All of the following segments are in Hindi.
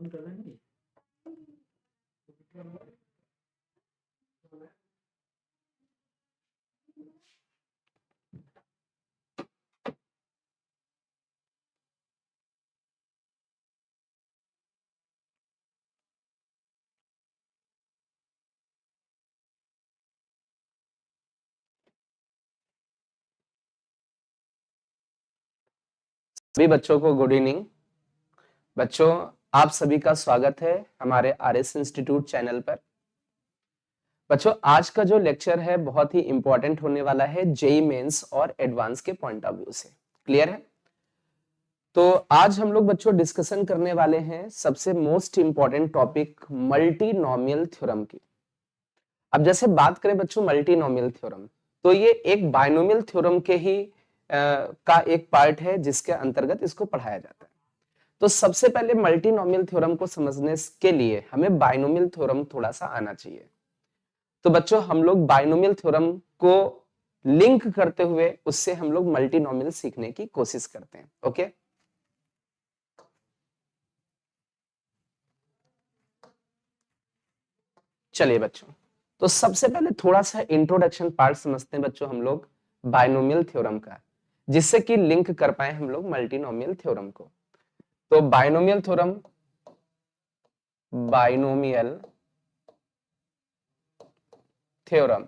सभी बच्चों को गुड इवनिंग। बच्चों, आप सभी का स्वागत है हमारे आरएस इंस्टीट्यूट चैनल पर। बच्चों, आज का जो लेक्चर है बहुत ही इंपॉर्टेंट होने वाला है जेई मेंस और एडवांस के पॉइंट ऑफ व्यू से। क्लियर है? तो आज हम लोग बच्चों डिस्कशन करने वाले हैं सबसे most important topic multinomial theorem की। अब जैसे बात करें बच्चों मल्टीनोमियल थ्योरम, तो ये एक बाइनोमियल थ्योरम के ही का एक पार्ट है जिसके अंतर्गत इसको पढ़ाया जाता है। तो सबसे पहले मल्टीनोमियल थ्योरम को समझने के लिए हमें बाइनोमियल थ्योरम थोड़ा सा आना चाहिए। तो बच्चों हम लोग बाइनोमियल थ्योरम को लिंक करते हुए उससे हम लोग मल्टीनोमियल सीखने की कोशिश करते हैं। ओके, चलिए बच्चों, तो सबसे पहले थोड़ा सा इंट्रोडक्शन पार्ट समझते हैं बच्चों हम लोग बाइनोमियल थ्योरम का, जिससे कि लिंक कर पाए हम लोग मल्टीनोमियल थ्योरम को। तो बाइनोमियल थ्योरम, बाइनोमियल थ्योरम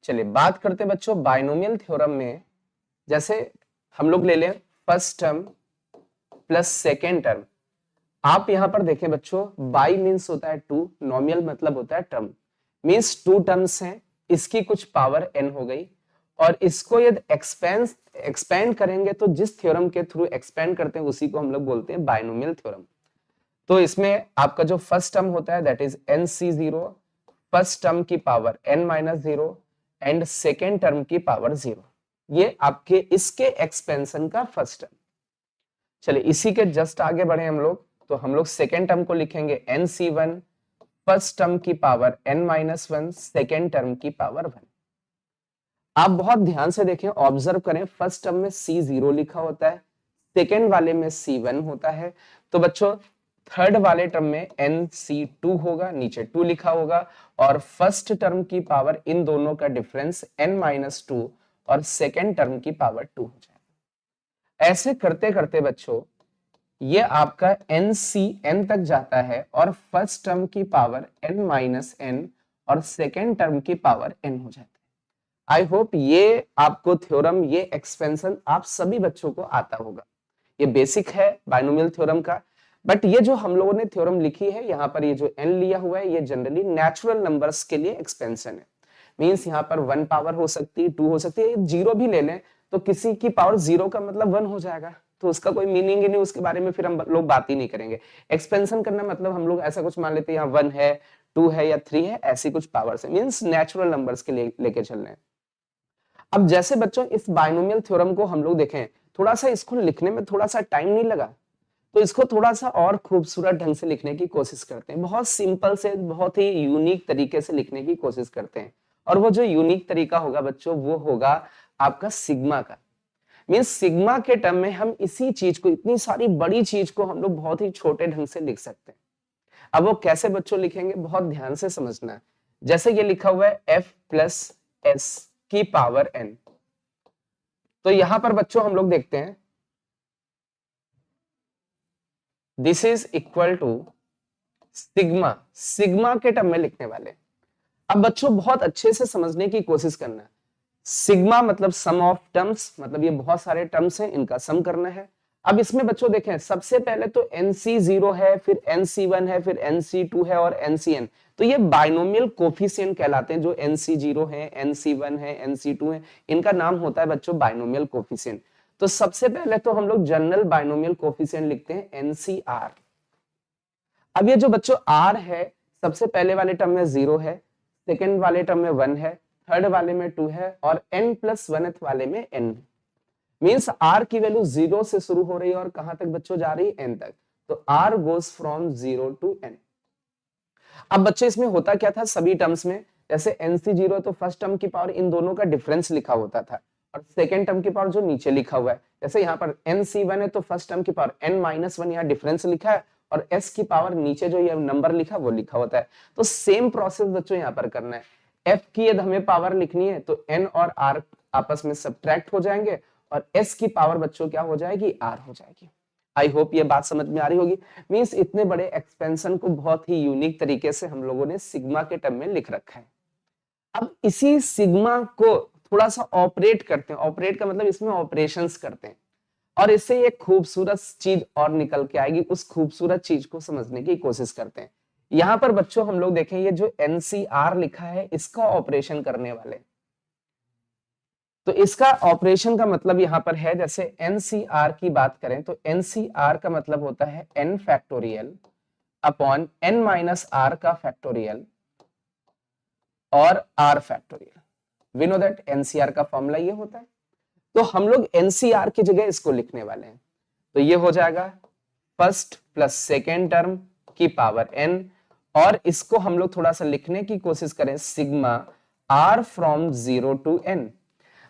चलिए बात करते हैं बच्चों बाइनोमियल थ्योरम में। जैसे हम लोग ले लें first term plus second term. आप यहां पर देखें बच्चों, बाई मीन्स होता है टू, नोमियल मतलब होता है टर्म, मीन्स टू टर्म्स हैं, इसकी कुछ पावर एन हो गई। और इसको यदि एक्सपेंड करेंगे तो जिस थ्योरम के थ्रू एक्सपेंड करते हैं उसी को हम लोग बोलते हैं बाइनोमियल थ्योरम। तो इसमें आपका जो फर्स्ट टर्म होता है that is n C zero, first term की power n minus zero and second term की पावर जीरो। ये आपके इसके एक्सपेंशन का फर्स्ट टर्म। चलिए इसी के जस्ट आगे बढ़े हम लोग, तो हम लोग सेकेंड टर्म को लिखेंगे n C one, first term की power n minus one, second term की पावर वन। आप बहुत ध्यान से देखें, ऑब्जर्व करें, फर्स्ट टर्म में सी जीरो लिखा होता है, सेकेंड वाले में सी वन होता है। तो बच्चों थर्ड वाले टर्म में एन सी टू होगा, नीचे टू लिखा होगा, और फर्स्ट टर्म की पावर इन दोनों का डिफरेंस एन माइनस टू और सेकेंड टर्म की पावर टू हो जाएगा। ऐसे करते करते बच्चों ये आपका एन सी एन तक जाता है और फर्स्ट टर्म की पावर एन माइनस एन और सेकेंड टर्म की पावर एन हो जाता है। आई होप ये आपको थ्योरम, ये एक्सपेंशन आप सभी बच्चों को आता होगा। ये बेसिक है बाइनोमियल थ्योरम का। बट ये जो हम लोगों ने थ्योरम लिखी है, यहाँ पर ये जो एन लिया हुआ है, ये जनरली नेचुरल नंबर्स के लिए एक्सपेंशन है। मींस यहाँ पर वन पावर हो सकती है, टू हो सकती है, जीरो भी ले लें तो किसी की पावर जीरो का मतलब वन हो जाएगा, तो उसका कोई मीनिंग ही नहीं, उसके बारे में फिर हम लोग बात ही नहीं करेंगे। एक्सपेंशन करना मतलब हम लोग ऐसा कुछ मान लेते हैं यहाँ वन है, टू है या थ्री है, ऐसी कुछ पावर है, मीन्स नेचुरल नंबर्स के लिए लेके चल रहे हैं। अब जैसे बच्चों इस बाइनोमियल थ्योरम को हम लोग देखें, थोड़ा सा इसको लिखने में थोड़ा सा टाइम नहीं लगा, तो इसको थोड़ा सा और खूबसूरत ढंग से लिखने की कोशिश करते हैं। बहुत सिंपल से, बहुत ही यूनिक तरीके से लिखने की कोशिश करते हैं। और वो जो यूनिक तरीका होगा बच्चों, वो होगा आपका सिग्मा का। मीन्स सिग्मा के टर्म में हम इसी चीज को, इतनी सारी बड़ी चीज को हम लोग बहुत ही छोटे ढंग से लिख सकते हैं। अब वो कैसे बच्चों लिखेंगे, बहुत ध्यान से समझना है। जैसे ये लिखा हुआ है एफ प्लस एस की पावर एन, तो यहां पर बच्चों हम लोग देखते हैं this is equal to sigma, sigma के टर्म में लिखने वाले। अब बच्चों बहुत अच्छे से समझने की कोशिश करना है। सिग्मा मतलब सम ऑफ टर्म्स, मतलब ये बहुत सारे टर्म्स हैं, इनका सम करना है। अब इसमें बच्चों देखें, सबसे पहले तो NC0 है, फिर NC1 है, फिर NC2 है और NCN। तो ये बाइनोमियल कोफिशिएंट कहलाते हैं। जो NC0 है, NC1 है, NC2 है, इनका नाम होता है बच्चों बाइनोमियल कोफिशिएंट। तो सबसे पहले तो हम लोग जनरल बाइनोमियल कोफिशिएंट लिखते हैं NCR। अब ये जो बच्चों R है, सबसे पहले वाले टर्म में 0 है, सेकेंड वाले टर्म में 1 है, थर्ड वाले में 2 है और n प्लस वन वाले में n। मीन्स R की वैल्यू 0 से शुरू हो रही है और कहां तक बच्चों जा रही है, n तक। तो R goes from 0 to n। अब बच्चे इसमें होता क्या था सभी टर्म्स में, जैसे NC0 तो फर्स्ट टर्म की पावर इन दोनों का डिफरेंस लिखा होता था, और सेकेंड टर्म की पावर जो नीचे लिखा हुआ है, जैसे यहाँ पर nc1 है तो फर्स्ट टर्म की पावर n-1 यहाँ डिफरेंस लिखा है और s की पावर नीचे जो ये नंबर लिखा वो लिखा होता है। तो सेम प्रोसेस बच्चों यहाँ पर करना है। f की यदि हमें पावर लिखनी है तो n और r आपस में सब्ट्रैक्ट हो जाएंगे और s की पावर बच्चों क्या हो जाएगी, r हो जाएगी। आई होप ये बात समझ में आ रही होगी। मींस इतने बड़े एक्सपेंशन को बहुत ही यूनिक तरीके से हम लोगों ने सिग्मा के टर्म में लिख रखा है। अब इसी सिग्मा को थोड़ा सा ऑपरेट करते हैं, ऑपरेट का मतलब इसमें ऑपरेशंस करते हैं और इससे एक खूबसूरत चीज और निकल के आएगी, उस खूबसूरत चीज को समझने की कोशिश करते हैं। यहां पर बच्चों हम लोग देखें ये जो NCR लिखा है इसका ऑपरेशन करने वाले, तो इसका ऑपरेशन का मतलब यहां पर है, जैसे NCR की बात करें तो NCR का मतलब होता है n फैक्टोरियल अपॉन n-r का फैक्टोरियल और r factorial. We know that NCR का फॉर्मूला ये होता है। तो हम लोग NCR की जगह इसको लिखने वाले हैं, तो ये हो जाएगा फर्स्ट प्लस सेकेंड टर्म की पावर n और इसको हम लोग थोड़ा सा लिखने की कोशिश करें sigma r from 0 to n।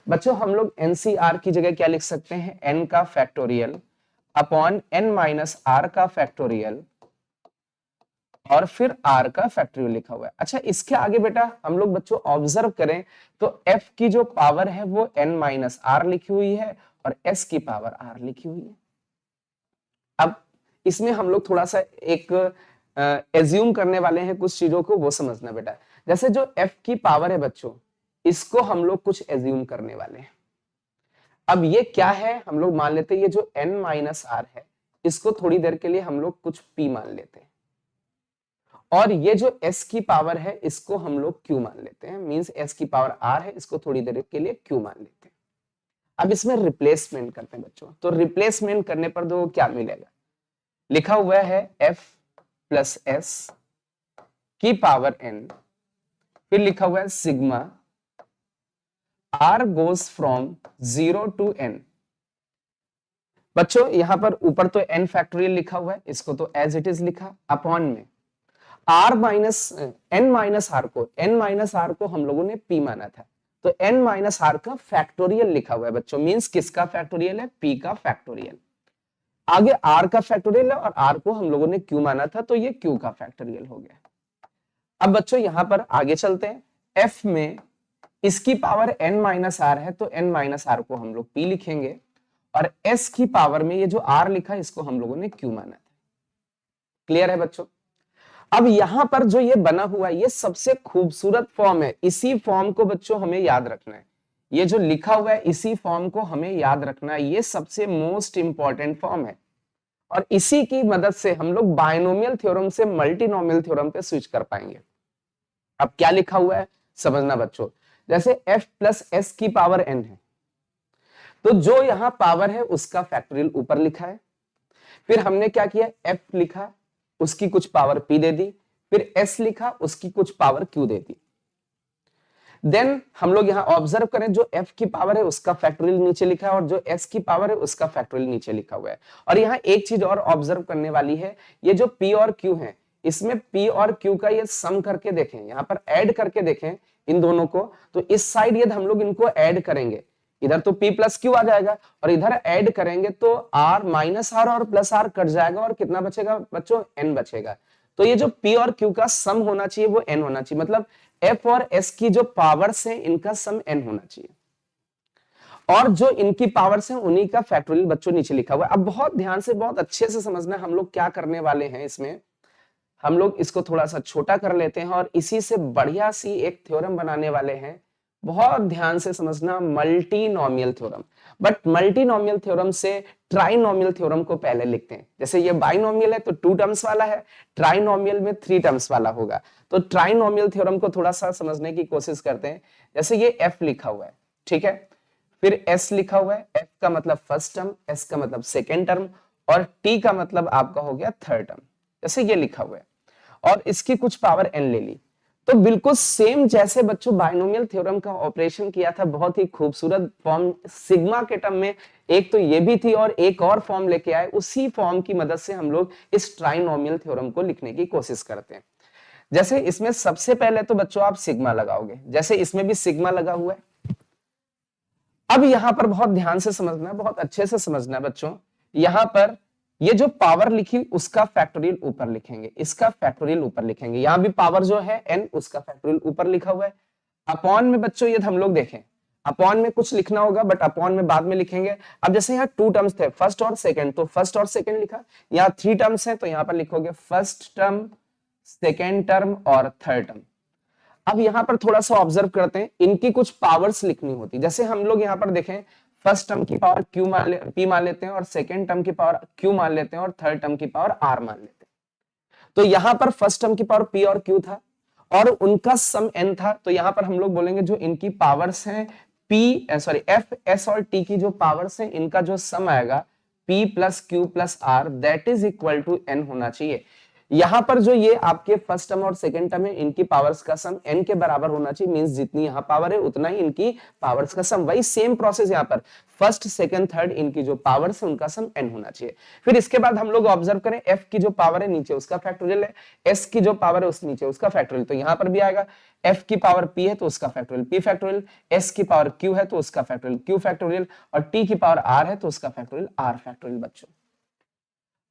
बच्चों हम लोग NCR की जगह क्या लिख सकते हैं, n का फैक्टोरियल अपॉन n-r का फैक्टोरियल और फिर r का फैक्टोरियल लिखा हुआ है। अच्छा इसके आगे बेटा हम लोग बच्चों ऑब्जर्व करें तो f की जो पावर है वो n-r लिखी हुई है और s की पावर r लिखी हुई है। अब इसमें हम लोग थोड़ा सा एक एज्यूम करने वाले हैं कुछ चीजों को, वो समझना बेटा। जैसे जो f की पावर है बच्चों इसको हम लोग कुछ एज्यूम करने वाले हैं। अब ये क्या है, हम लोग मान लेते हैं ये जो n-r है इसको थोड़ी देर के लिए हम लोग कुछ p मान लेते हैं और ये जो s की पावर है इसको हम लोग q मान लेते हैं। मींस s की पावर r है इसको थोड़ी देर के लिए q मान लेते हैं। अब इसमें रिप्लेसमेंट करते हैं बच्चों, तो रिप्लेसमेंट करने पर दो क्या मिलेगा, लिखा हुआ है f प्लस s की पावर n, फिर लिखा हुआ है sigma r goes from 0 to n। बच्चों यहां पर ऊपर तो n फैक्टोरियल लिखा हुआ है, इसको तो एज इट इज लिखा, अपॉन में r माइनस n-r को हम लोगों ने p माना था, तो n-r का फैक्टोरियल लिखा हुआ है बच्चों। मींस किसका फैक्टोरियल है, p का फैक्टोरियल। आगे r का फैक्टोरियल है और r को हम लोगों ने q माना था, तो ये q का फैक्टोरियल हो गया। अब बच्चों यहां पर आगे चलते हैं, f में इसकी पावर n-r है तो n-r को हम लोग p लिखेंगे और s की पावर में ये जो r लिखा है इसको हम लोगों ने q माना था। क्लियर है बच्चों। अब यहां पर जो ये बना हुआ है ये सबसे खूबसूरत फॉर्म है, इसी फॉर्म को बच्चों हमें याद रखना है। ये जो लिखा हुआ है इसी फॉर्म को हमें याद रखना है, ये सबसे मोस्ट इंपॉर्टेंट फॉर्म है और इसी की मदद से हम लोग बायनोमियल थ्योरम से मल्टीनोमियल थ्योरम पे स्विच कर पाएंगे। अब क्या लिखा हुआ है समझना बच्चों, जैसे f प्लस s की पावर n है तो जो यहां पावर है उसका फैक्टोरियल ऊपर लिखा है, फिर हमने क्या किया f लिखा उसकी कुछ पावर p दे दी, फिर s लिखा उसकी कुछ पावर q दे दी। देन हम लोग यहां ऑब्जर्व करें जो f की पावर है उसका फैक्टोरियल नीचे लिखा है और जो s की पावर है उसका फैक्टोरियल नीचे लिखा हुआ है। और यहां एक चीज और ऑब्जर्व करने वाली है, ये जो p और q है इसमें p और q का ये सम करके देखें, यहां पर ऐड करके देखें इन दोनों को, तो इस साइड यदि हम लोग इनको ऐड करेंगे इधर तो p प्लस q आ जाएगा और इधर ऐड करेंगे तो r माइनस r और प्लस r कट जाएगा और कितना बचेगा बच्चों, n बचेगा। तो ये जो p और q का सम होना चाहिए वो n होना चाहिए, मतलब f और s की जो पावर्स हैं इनका सम n होना चाहिए और जो इनकी पावर्स हैं उन्हीं का फैक्टोरियल बच्चों नीचे लिखा हुआ है। अब बहुत ध्यान से बहुत अच्छे से समझना हम लोग क्या करने वाले हैं, इसमें हम लोग इसको थोड़ा सा छोटा कर लेते हैं और इसी से बढ़िया सी एक थ्योरम बनाने वाले हैं। बहुत ध्यान से समझना, multinomial theorem. But multinomial theorem से ट्राइनोमियल थ्योरम को पहले लिखते हैं। जैसे ये बाइनोमियल है तो 2 टर्म्स वाला है, ट्राइनोमियल में 3 टर्म्स वाला होगा। तो ट्राइनोमियल थ्योरम को थोड़ा सा समझने की कोशिश करते हैं। जैसे ये f लिखा हुआ है, ठीक है, फिर s लिखा हुआ है, f का मतलब फर्स्ट टर्म, s का मतलब सेकेंड टर्म और t का मतलब आपका हो गया थर्ड टर्म, जैसे ये लिखा हुआ है और इसकी कुछ पावर n ले ली। तो बिल्कुल सेम जैसे बच्चों बाइनोमियल थ्योरम का ऑपरेशन किया था, बहुत ही खूबसूरत फॉर्म सिग्मा के टर्म में एक तो ये भी थी और एक और फॉर्म लेके आए, उसी फॉर्म की मदद से हम लोग इस ट्राइनोमियल थ्योरम को लिखने की कोशिश करते हैं। जैसे इसमें सबसे पहले तो बच्चों आप सिग्मा लगाओगे, जैसे इसमें भी सिग्मा लगा हुआ है। अब यहां पर बहुत ध्यान से समझना है, बहुत अच्छे से समझना है बच्चों। यहां पर ये जो पावर लिखी उसका फैक्टोरियल ऊपर लिखेंगे, इसका फैक्टोरियल ऊपर लिखेंगे। यहां भी पावर जो है n, उसका फैक्टोरियल ऊपर लिखा हुआ है। अपॉन में बच्चों ये हम लोग देखें, अपॉन में कुछ लिखना होगा बट अपॉन में बाद में लिखेंगे। अब जैसे यहाँ 2 टर्म्स थे, फर्स्ट और सेकंड, तो फर्स्ट और सेकंड लिखा। यहाँ 3 टर्म्स है तो यहाँ पर लिखोगे फर्स्ट टर्म, सेकेंड टर्म और थर्ड टर्म। अब यहाँ पर थोड़ा सा ऑब्जर्व करते हैं, इनकी कुछ पावर्स लिखनी होती। जैसे हम लोग यहाँ पर देखें, फर्स्ट टर्म की पावर पी मान लेते हैं और सेकेंड टर्म की पावर क्यू मान लेते हैं और थर्ड टर्म की पावर आर मान लेते हैं। तो यहाँ पर फर्स्ट टर्म की पावर पी और क्यू था और उनका सम n था। तो यहाँ पर हम लोग बोलेंगे जो इनकी पावर्स हैं पी सॉरी एफ, एस और टी की जो पावर्स हैं, इनका जो सम आएगा p plus Q plus R, that is equal to n होना चाहिए। यहां पर जो ये आपके फर्स्ट टर्म और सेकंड टर्म है, इनकी पावर्स का सम n के बराबर होना चाहिए। मींस जितनी यहां पावर है उतना ही इनकी पावर्स का सम। वही सेम प्रोसेस यहां पर फर्स्ट सेकंड थर्ड, इनकी जो पावर्स है उनका सम n होना चाहिए। फिर इसके बाद हम लोग ऑब्जर्व करें, f की जो पावर है नीचे उसका फैक्टोरियल है, s की जो पावर है उस नीचे उसका फैक्टोरियल। तो यहां पर भी आएगा f की पावर p है तो उसका फैक्टोरियल p फैक्टोरियल, s की पावर q है तो उसका फैक्टोरियल q फैक्टोरियल और t की पावर r है तो उसका फैक्टोरियल r फैक्टोरियल बच्चों।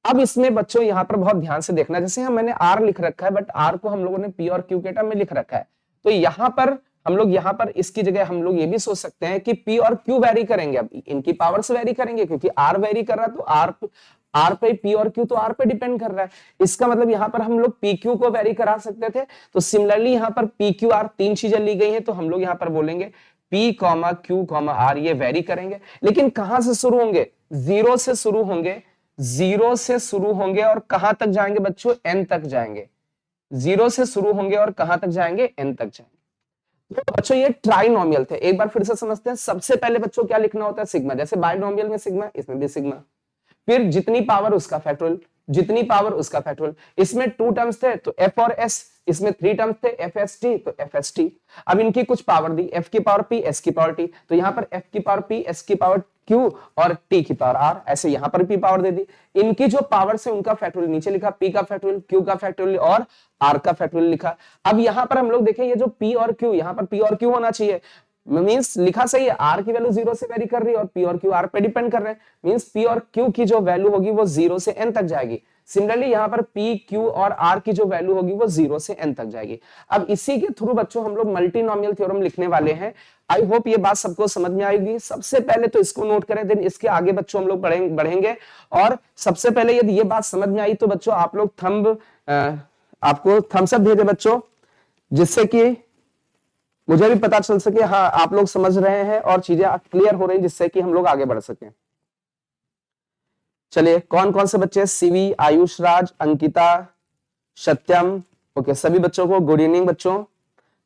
अब इसमें बच्चों यहां पर बहुत ध्यान से देखना, जैसे हम मैंने r लिख रखा है बट r को हम लोगों ने p और q के टर्म में लिख रखा है। तो यहां पर हम लोग यहाँ पर इसकी जगह हम लोग ये भी सोच सकते हैं कि p और q वेरी करेंगे। अब इनकी पावर्स वेरी करेंगे क्योंकि r वेरी कर रहा है, तो r पे p और q तो r पे डिपेंड कर रहा है। इसका मतलब यहाँ पर हम लोग p q को वेरी करा सकते थे। तो सिमिलरली यहाँ पर p q r तीन चीजें ली गई हैं, तो हम लोग यहाँ पर बोलेंगे p, q, r ये वेरी करेंगे। लेकिन कहां से शुरू होंगे? जीरो से शुरू होंगे, जीरो से शुरू होंगे और कहां तक जाएंगे बच्चों? n तक जाएंगे। जीरो से शुरू होंगे और कहां तक जाएंगे? n तक जाएंगे। तो बच्चों ये ट्राइनोमियल थे, एक बार फिर से समझते हैं। सबसे पहले बच्चों क्या लिखना होता है? सिग्मा। जैसे बाइनोमियल में सिग्मा, इसमें भी सिग्मा। फिर जितनी पावर उसका फैक्टोरियल, जितनी पावर उसका फैक्टोरियल। इसमें 2 टर्म्स थे तो f और s, इसमें 3 टर्म्स थे f s t तो f s t। अब इनकी कुछ पावर दी, f की पावर p, s की पावर t। तो यहाँ पर f की पावर p, s की पावर q और t की पावर r, ऐसे यहाँ पर p पावर दे दी। इनकी जो पावर से उनका फैक्टोरियल नीचे लिखा, p का फैक्टोरियल, q का फैक्टोरियल और r का फैक्टोरियल लिखा। अब यहाँ पर हम लोग देखें, ये जो p और q, यहाँ पर p और q होना चाहिए। मींस लिखा सही है, r की वैल्यू 0 से वेरी कर रही है और p और q r पे डिपेंड कर रहे हैं। मींस p और q की जो वैल्यू होगी वो 0 से n तक जाएगी। सिमिलरली यहाँ पर p, q और r की जो वैल्यू होगी वो 0 से n तक जाएगी। अब इसी के थ्रू बच्चों हम लोग मल्टीनोमियल थ्योरम लिखने वाले हैं। आई होप ये बात सबको समझ में आएगी। सबसे पहले तो इसको नोट करें, देन इसके आगे बच्चों हम लोग बढ़ेंगे। और सबसे पहले यदि ये बात समझ में आई तो बच्चों आप लोग आपको थम्स अप भेजे बच्चों, जिससे कि मुझे भी पता चल सके हाँ आप लोग समझ रहे हैं और चीजें क्लियर हो रही हैं, जिससे कि हम लोग आगे बढ़ सकें। चलिए कौन कौन से बच्चे? सीवी, आयुष राज, अंकिता, सत्यम, ओके सभी बच्चों को गुड इवनिंग बच्चों।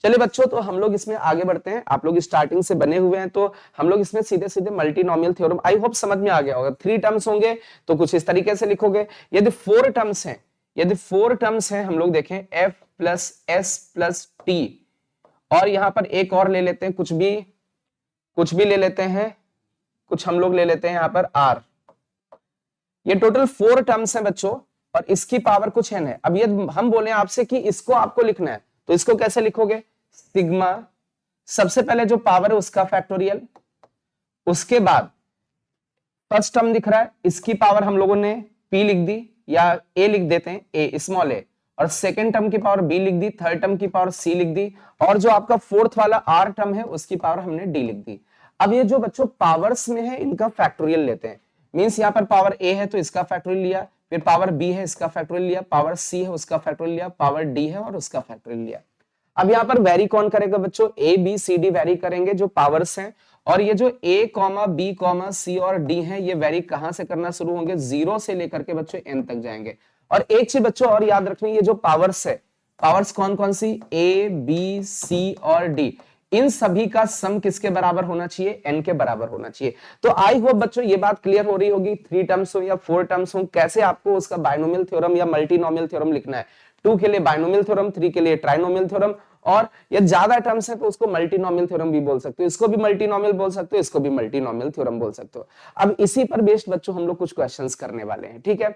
चलिए बच्चों तो हम लोग इसमें आगे बढ़ते हैं। आप लोग स्टार्टिंग से बने हुए हैं तो हम लोग इसमें सीधे सीधे मल्टीनोमियल थ्योरम आई होप समझ में आ गया होगा। 3 टर्म्स होंगे तो कुछ इस तरीके से लिखोगे। यदि 4 टर्म्स हैं, यदि 4 टर्म्स हैं, हम लोग देखें f plus s plus t, और यहां पर एक और ले लेते हैं, कुछ भी ले लेते हैं, कुछ हम लोग ले लेते हैं यहां पर r। ये टोटल 4 टर्म्स हैं बच्चों और इसकी पावर कुछ n है। अब ये हम बोले आपसे कि इसको आपको लिखना है, तो इसको कैसे लिखोगे? सिग्मा, सबसे पहले जो पावर है उसका फैक्टोरियल, उसके बाद फर्स्ट टर्म दिख रहा है, इसकी पावर हम लोगों ने p लिख दी या a लिख देते हैं, a स्मॉल a, और सेकेंड टर्म की पावर b लिख दी, थर्ड टर्म की पावर c लिख दी, और जो आपका फोर्थ वाला r टर्म है उसकी पावर हमने d लिख दी। अब ये जो बच्चों पावर्स में है इनका फैक्टोरियल लेते हैं। मींस यहाँ पर पावर a है तो इसका फैक्टोरियल लिया, फिर पावर b है इसका फैक्टोरियल लिया, पावर c है उसका फैक्टोरियल लिया, पावर d है और उसका फैक्टोरियल लिया। अब यहाँ पर वेरी कौन करेगा बच्चों? a b c d very करेंगे जो पावर्स हैं, और ये जो a, b, c और d है ये वेरी कहां से करना शुरू होंगे? 0 से लेकर के बच्चों n तक जाएंगे। और एक चीज बच्चों और याद रखनी, ये जो पावर्स है, पावर्स कौन कौन सी? a, b, c और d, इन सभी का सम किसके बराबर होना चाहिए? n के बराबर होना चाहिए। तो आई होप बच्चों ये बात क्लियर हो रही होगी। 3 टर्म्स हो या 4 टर्म्स हो, कैसे आपको उसका बाइनोमियल थ्योरम या मल्टीनोमियल थ्योरम लिखना है। 2 के लिए बाइनोमियल थ्योरम, 3 के लिए ट्राइनोमियल थ्योरम, और ये ज्यादा टर्म्स है तो उसको मल्टीनोमियल थ्योरम भी बोल सकते हो, इसको भी मल्टीनोमियल बोल सकते हो, इसको भी मल्टीनोमियल थ्योरम बोल सकते हो। अब इसी पर बेस्ड बच्चों हम लोग कुछ क्वेश्चंस करने वाले हैं, ठीक है?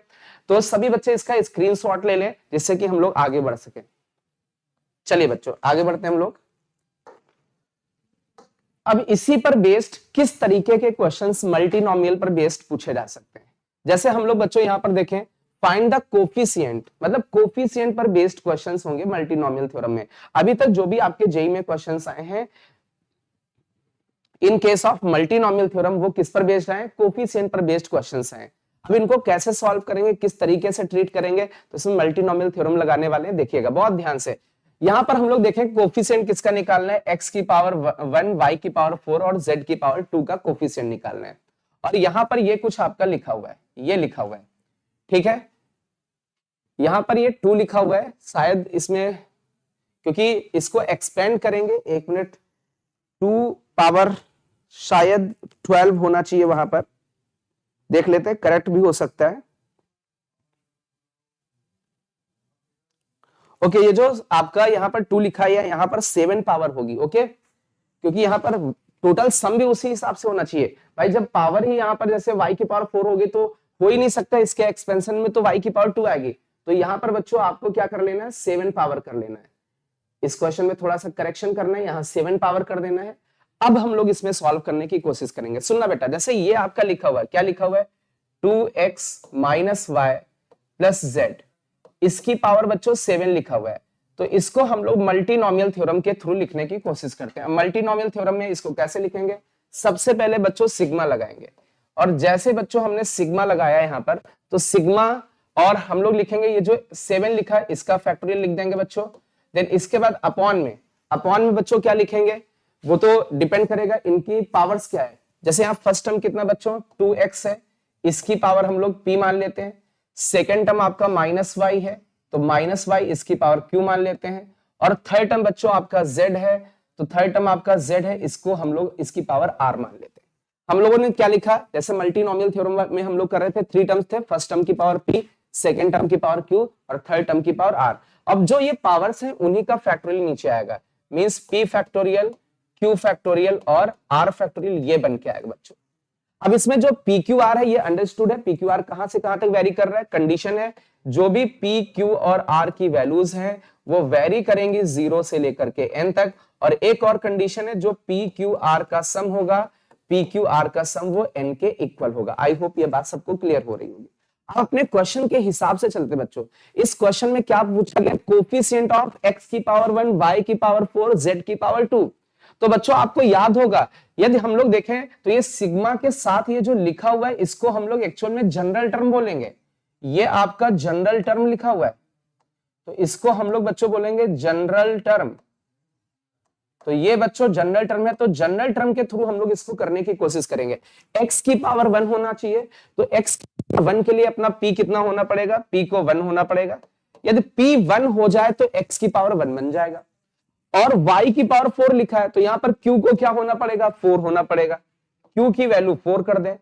तो सभी बच्चे इसका स्क्रीनशॉट ले लें जिससे कि हम लोग आगे बढ़ सके। चलिए बच्चों आगे बढ़ते हैं हम लोग। अब इसी पर बेस्ड किस तरीके के क्वेश्चंस मल्टीनोमियल पर बेस्ड पूछे जा सकते हैं। जैसे हम लोग बच्चों यहां पर देखें, फाइंड द कोफिशिएंट, मतलब कोफिशिएंट पर बेस्ड क्वेश्चंस होंगे मल्टीनोमियल थ्योरम में। अभी तक जो भी आपके जेई में क्वेश्चंस आए हैं in case of multinomial theorem, वो किस पर बेस्ड है, कोफिशिएंट पर बेस्ड क्वेश्चंस हैं। अब इनको कैसे सॉल्व करेंगे, किस तरीके से ट्रीट करेंगे, तो इसमें मल्टीनोमियल थ्योरम लगाने वाले हैं, देखिएगा बहुत ध्यान से। यहां पर हम लोग देखें कोफिशिएंट किसका निकालना है, x की पावर 1, y की पावर 4 और z की पावर 2 का कोफिशिएंट निकालना है। और यहां पर ये कुछ आपका लिखा हुआ है, ये लिखा हुआ है, ठीक है, यहां पर ये 2 लिखा हुआ है, शायद इसमें क्योंकि इसको एक्सपेंड करेंगे, 1 मिनट, 2 पावर शायद 12 होना चाहिए, वहां पर देख लेते हैं, करेक्ट भी हो सकता है। ओके, ये जो आपका यहाँ पर 2 लिखा है, यहाँ पर 7 पावर होगी, ओके, क्योंकि यहाँ पर टोटल सम भी उसी हिसाब से होना चाहिए भाई। जब पावर ही यहाँ पर जैसे y की पावर 4 होगी तो हो ही नहीं सकता, इसके एक्सपेंशन में तो y की पावर 2 आएगी। तो यहाँ पर बच्चों आपको क्या कर लेना है, 7 पावर कर लेना है। इस क्वेश्चन में थोड़ा सा करेक्शन करना है, यहाँ 7 पावर कर देना है। अब हम लोग इसमें सॉल्व करने की कोशिश करेंगे। सुनना बेटा, जैसे ये आपका लिखा हुआ है, क्या लिखा हुआ है, 2x minus y plus z, इसकी पावर बच्चों 7 लिखा हुआ है। तो इसको हम लोग मल्टीनोमियल थ्योरम के थ्रू लिखने की कोशिश करते हैं। मल्टीनोमियल थ्योरम में इसको कैसे लिखेंगे, सबसे पहले बच्चों सिग्मा लगाएंगे, और जैसे बच्चों हमने सिग्मा लगाया यहाँ पर, तो सिग्मा और हम लोग लिखेंगे ये जो 7 लिखा है इसका फैक्टोरियल लिख देंगे बच्चों। देन इसके बाद अपॉन में बच्चों क्या लिखेंगे, वो तो डिपेंड करेगा इनकी पावर्स क्या है। जैसे यहाँ फर्स्ट टर्म कितना बच्चों 2x है, इसकी पावर हम लोग p मान लेते हैं। सेकेंड टर्म आपका माइनस वाई है, तो माइनस वाई इसकी पावर q मान लेते हैं। और थर्ड टर्म बच्चों आपका z है, तो थर्ड टर्म आपका z है, इसको हम लोग इसकी पावर r मान लेते हैं। हम लोगों ने क्या लिखा, जैसे मल्टीनोमियल थ्योरम में हम लोग कर रहे थे, 3 टर्म्स थे, फर्स्ट टर्म की पावर p, सेकेंड टर्म की पावर q और थर्ड टर्म की पावर r। अब जो ये पावर्स है उन्हीं का फैक्टोरियल नीचे आएगा, means p factorial, q factorial और r फैक्टोरियल, ये बन के आएगा बच्चों। अब इसमें जो पी क्यू आर है ये अंडरस्टूड है, पी क्यू आर कहां से कहां तक वेरी कर रहा है, कंडीशन है जो भी पी क्यू और आर की वैल्यूज हैं वो वेरी करेंगी 0 से लेकर के n तक। और एक और कंडीशन है, जो पी क्यू आर का सम होगा, पी क्यू आर का सम वो n के इक्वल होगा। आई होप ये बात सबको क्लियर हो रही होगी। अब अपने क्वेश्चन के हिसाब से चलते बच्चों। इस क्वेश्चन में क्या पूछा गया, कोफिशिएंट ऑफ x की पावर 1, y की पावर 4, z की पावर 2। तो बच्चों आपको याद होगा, यदि हम लोग देखें तो ये सिग्मा के साथ ये जो लिखा हुआ है इसको हम लोग एक्चुअल में जनरल टर्म बोलेंगे। ये आपका जनरल टर्म लिखा हुआ है, तो इसको हम लोग बच्चों बोलेंगे जनरल टर्म। तो ये बच्चों जनरल टर्म है, तो जनरल टर्म के थ्रू हम लोग इसको करने की कोशिश करेंगे। x की पावर 1 होना चाहिए, तो x 1 के लिए अपना p कितना होना पड़ेगा, p को 1 होना पड़ेगा। यदि p 1 हो जाए तो x की पावर 1 बन जाएगा। और y की पावर 4 लिखा है, तो यहां पर q को क्या होना पड़ेगा, 4 होना पड़ेगा। q की वैल्यू 4 कर दें,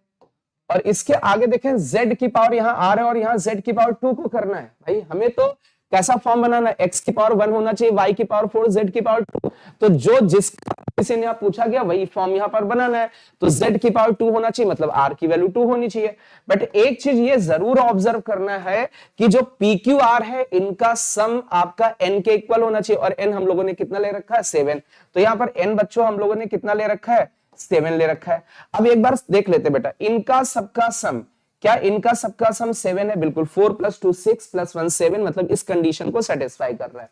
और इसके आगे देखें z की पावर यहाँ r है और यहाँ z की पावर 2 को करना है। भाई हमें तो कैसा फॉर्म बनाना है, x की पावर 1 होना चाहिए, y की पावर 4, z की पावर 2। तो जो जिससे यहाँ पूछा गया वही फॉर्म यहाँ पर बनाना है। तो z की पावर 2 होना चाहिए, मतलब r की वैल्यू 2 होनी चाहिए। बट एक चीज ये जरूर ऑब्जर्व करना है कि जो PQR है इनका सम आपका n के इक्वल होना चाहिए, और n हम लोगों ने कितना ले रखा है, 7। तो यहाँ पर n बच्चों हम लोगों ने कितना ले रखा है, 7 ले रखा है। अब एक बार देख लेते बेटा, इनका सबका सम, क्या इनका सबका सम 7 है, बिल्कुल। 4 + 2 6 + 1 7, मतलब इस कंडीशन को सेटिस्फाई कर रहा है।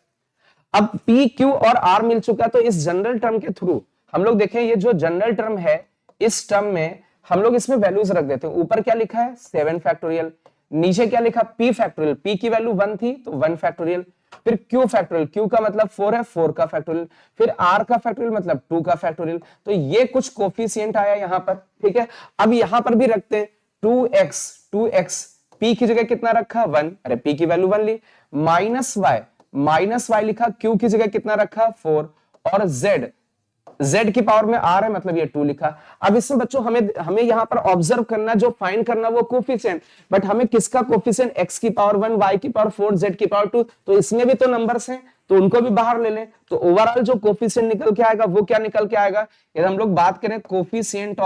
अब P, Q और R मिल चुका है, तो इस जनरल टर्म के थ्रू हम लोग देखें, ये जो जनरल टर्म है इस टर्म में हम लोग इसमें वैल्यूज रख देते हैं। ऊपर क्या लिखा है, 7 फैक्टोरियल, नीचे क्या लिखा, P फैक्टोरियल, P की वैल्यू 1 थी तो 1 फैक्टोरियल, फिर Q फैक्टोरियल, Q का मतलब 4 है, 4 का फैक्टोरियल, फिर R का फैक्टोरियल मतलब 2 का फैक्टोरियल। तो ये कुछ कोफिशिएंट आया यहाँ पर, ठीक है। अब यहाँ पर भी रखते हैं 2x, P की जगह कितना रखा, 1, अरे P की वैल्यू 1 ली, माइनस y लिखा, Q की जगह कितना रखा, 4, और z की पावर में r है, मतलब ये 2 लिखा। अब इसमें बच्चों हमें यहाँ पर ऑब्जर्व करना, जो फाइंड करना वो कोफिशिएंट, बट हमें किसका कोफिशिएंट, x की पावर 1, y की पावर 4, z की पावर 2, तो इसमें भी तो नंबर्स हैं, तो उनको भी बाहर ले लें। तो ओवरऑल जो कोफिशिएंट निकल के आएगा वो क्या निकल के आएगा, यदि हम लोग बात करें कोफिशिएंट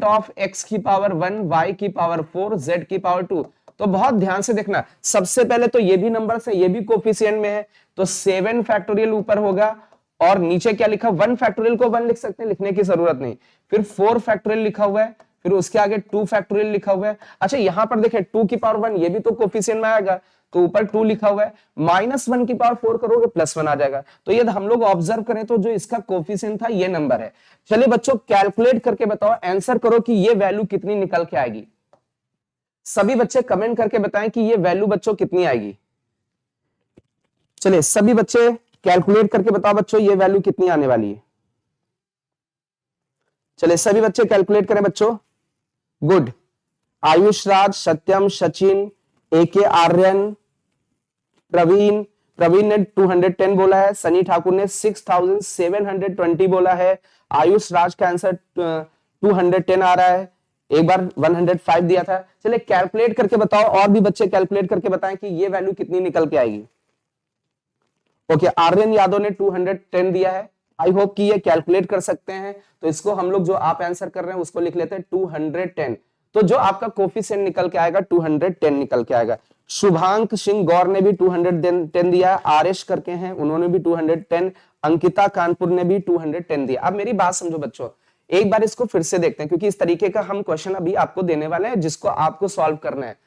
ऑफ x की पावर 1, y की पावर 4, z की पावर 2, तो बहुत ध्यान से देखना। सबसे पहले तो ये भी नंबर्स है, ये भी कोफिशिएंट में है, तो 7 फैक्टोरियल ऊपर होगा और नीचे क्या लिखा, 1 फैक्टोरियल को 1 लिख सकते हैं, लिखने की जरूरत नहीं। फिर 4 फैक्टोरियल लिखा हुआ है, फिर उसके आगे 2 फैक्टोरियल लिखा हुआ है। अच्छा यहां पर देखें 2 की पावर 1 ये भी तो कोफिशिएंट में आएगा, तो ऊपर 2 लिखा हुआ है, -1 की पावर 4 करोगे +1 आ जाएगा। तो ये हम लोग ऑब्जर्व करें तो जो इसका कोफिशिएंट था ये नंबर है। चलिए बच्चों कैलकुलेट करके बताओ, आंसर करो कि ये वैल्यू कितनी निकल के आएगी। सभी बच्चे कमेंट करके बताएं कि ये वैल्यू बच्चों कितनी आएगी। चलिए सभी बच्चे कैलकुलेट करके बताओ बच्चों ये वैल्यू कितनी आने वाली है। चलिए सभी बच्चे कैलकुलेट करें बच्चों। गुड। आयुष राज, सत्यम, सचिन, AK आर्यन, प्रवीण ने 210 बोला है, सनी ठाकुर ने 6720 बोला है, आयुष राज का आंसर 210 आ रहा है, एक बार 105 दिया था। चलिए कैलकुलेट करके बताओ, और भी बच्चे कैलकुलेट करके बताएं कि ये वैल्यू कितनी निकल के आएगी। ओके आर्यन यादव ने 210 दिया है। आई होप कि ये कैलकुलेट कर सकते हैं, तो इसको हम लोग जो आप आंसर कर रहे हैं उसको लिख लेते हैं 210। तो जो आपका कोफिशिएंट निकल के आएगा 210 निकल के आएगा। शुभांक सिंह गौर ने भी 210 दिया, आरएस करके हैं उन्होंने भी 210, अंकिता कानपुर ने भी 210 दिया। अब मेरी बात समझो बच्चों, एक बार इसको फिर से देखते हैं, क्योंकि इस तरीके का हम क्वेश्चन अभी आपको देने वाले हैं जिसको आपको सॉल्व करना है।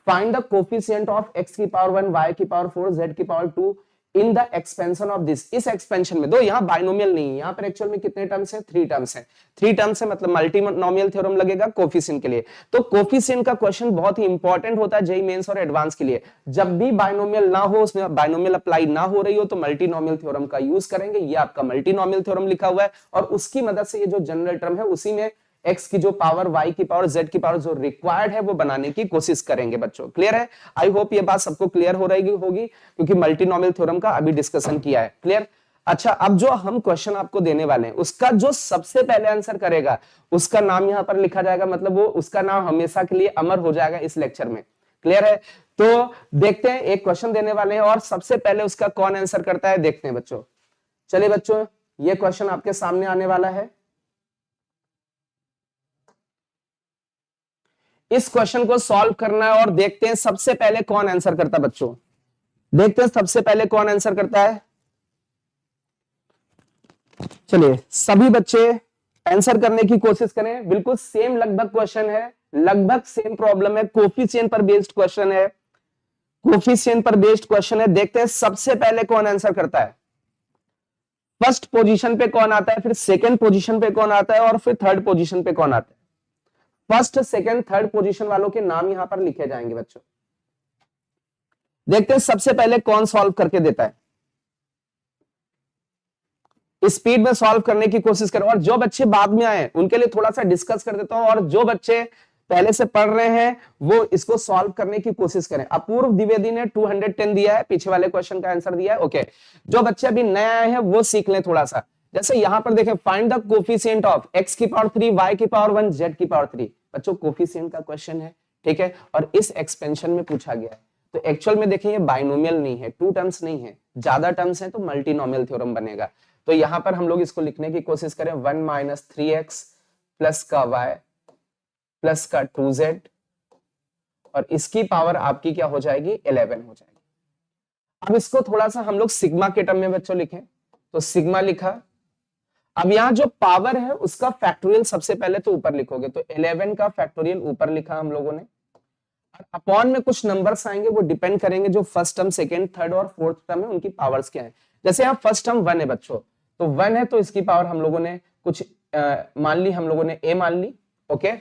Find the coefficient of x की पावर 1, y की पावर 4, z की power 2 in the expansion of this. इस एक्सपेंशन में, दो यहाँ बाइनोमियल नहीं है, यहाँ पर एक्चुअल में कितने टर्म्स है, 3 टर्म्स है। 3 टर्म्स है मतलब मल्टीनोमियल थ्योरम लगेगा कोफिशिएंट के लिए। तो कोफिशिएंट का क्वेश्चन बहुत ही इंपॉर्टेंट होता है जेईई मेंस और एडवांस के लिए। जब भी बाइनोमियल ना हो, उसमें बाइनोमियल अप्लाई ना हो रही हो, तो मल्टीनोमियल थ्योरम का यूज करेंगे। ये आपका मल्टीनोमियल थ्योरम लिखा हुआ है, और उसकी मदद से ये जो जनरल टर्म है उसी में x की जो पावर, y की पावर, z की पावर जो रिक्वायर्ड है वो बनाने की कोशिश करेंगे बच्चों। क्लियर है? आई होप ये बात सबको क्लियर हो रही होगी, क्योंकि मल्टीनोमियल थ्योरम का अभी डिस्कशन किया है। क्लियर? अच्छा अब जो हम क्वेश्चन आपको देने वाले हैं उसका जो सबसे पहले आंसर करेगा उसका नाम यहां पर लिखा जाएगा, मतलब वो उसका नाम हमेशा के लिए अमर हो जाएगा इस लेक्चर में। क्लियर है? तो देखते हैं, एक क्वेश्चन देने वाले हैं और सबसे पहले उसका कौन आंसर करता है देखते हैं बच्चों। चलिए बच्चों ये क्वेश्चन आपके सामने आने वाला है। इस क्वेश्चन को सॉल्व करना है और देखते हैं सबसे पहले कौन आंसर करता है बच्चों। देखते हैं सबसे पहले कौन आंसर करता है। चलिए सभी बच्चे आंसर करने की कोशिश करें। बिल्कुल सेम लगभग क्वेश्चन है, लगभग सेम प्रॉब्लम है, कोफिशिएंट पर बेस्ड क्वेश्चन है, कोफिशिएंट पर बेस्ड क्वेश्चन है। देखते हैं सबसे पहले कौन आंसर करता है। फर्स्ट पोजीशन पे कौन आता है, फिर सेकंड पोजीशन पे कौन आता है, और फिर थर्ड पोजीशन पे कौन आता है। फर्स्ट, सेकंड, थर्ड पोजीशन वालों के नाम यहां पर लिखे जाएंगे बच्चों। देखते हैं सबसे पहले कौन सॉल्व करके देता है। स्पीड में सॉल्व करने की कोशिश करो, और जो बच्चे बाद में आए उनके लिए थोड़ा सा डिस्कस कर देता हूं, और जो बच्चे पहले से पढ़ रहे हैं वो इसको सॉल्व करने की कोशिश करें। अपूर्व द्विवेदी ने 210 दिया है, पीछे वाले क्वेश्चन का आंसर दिया है। ओके, जो बच्चे अभी नए आए हैं वो सीख लें थोड़ा सा। जैसे यहां पर देखें, find the coefficient of x की पावर 3, y की पावर 1, z की पावर 3। बच्चों कोफिशिएंट का क्वेश्चन है, ठीक है, और इस एक्सपेंशन में पूछा गया है। तो एक्चुअल में देखें ये बाइनोमियल नहीं है, 2 टर्म्स नहीं है, ज्यादा टर्म्स है तो मल्टीनोमियल थ्योरम बनेगा। तो यहां पर हम लोग इसको लिखने की कोशिश करें, 1 - 3x प्लस का y प्लस का 2z, और इसकी पावर आपकी क्या हो जाएगी, 11 हो जाएगी। अब इसको थोड़ा सा हम लोग सिग्मा के टर्म में बच्चों लिखें, तो सिग्मा लिखा। अब यहां जो पावर है उसका फैक्टोरियल सबसे पहले तो ऊपर लिखोगे, तो 11 का फैक्टोरियल ऊपर लिखा हम लोगों ने। अपॉन में कुछ नंबर्स आएंगे, वो डिपेंड करेंगे जो फर्स्ट टर्म, सेकंड, थर्ड और फोर्थ टर्म है उनकी पावर्स क्या है। जैसे यहाँ फर्स्ट टर्म 1 है बच्चों, तो 1 है तो इसकी पावर हम लोगों ने कुछ मान ली, हम लोगों ने a मान ली। ओके,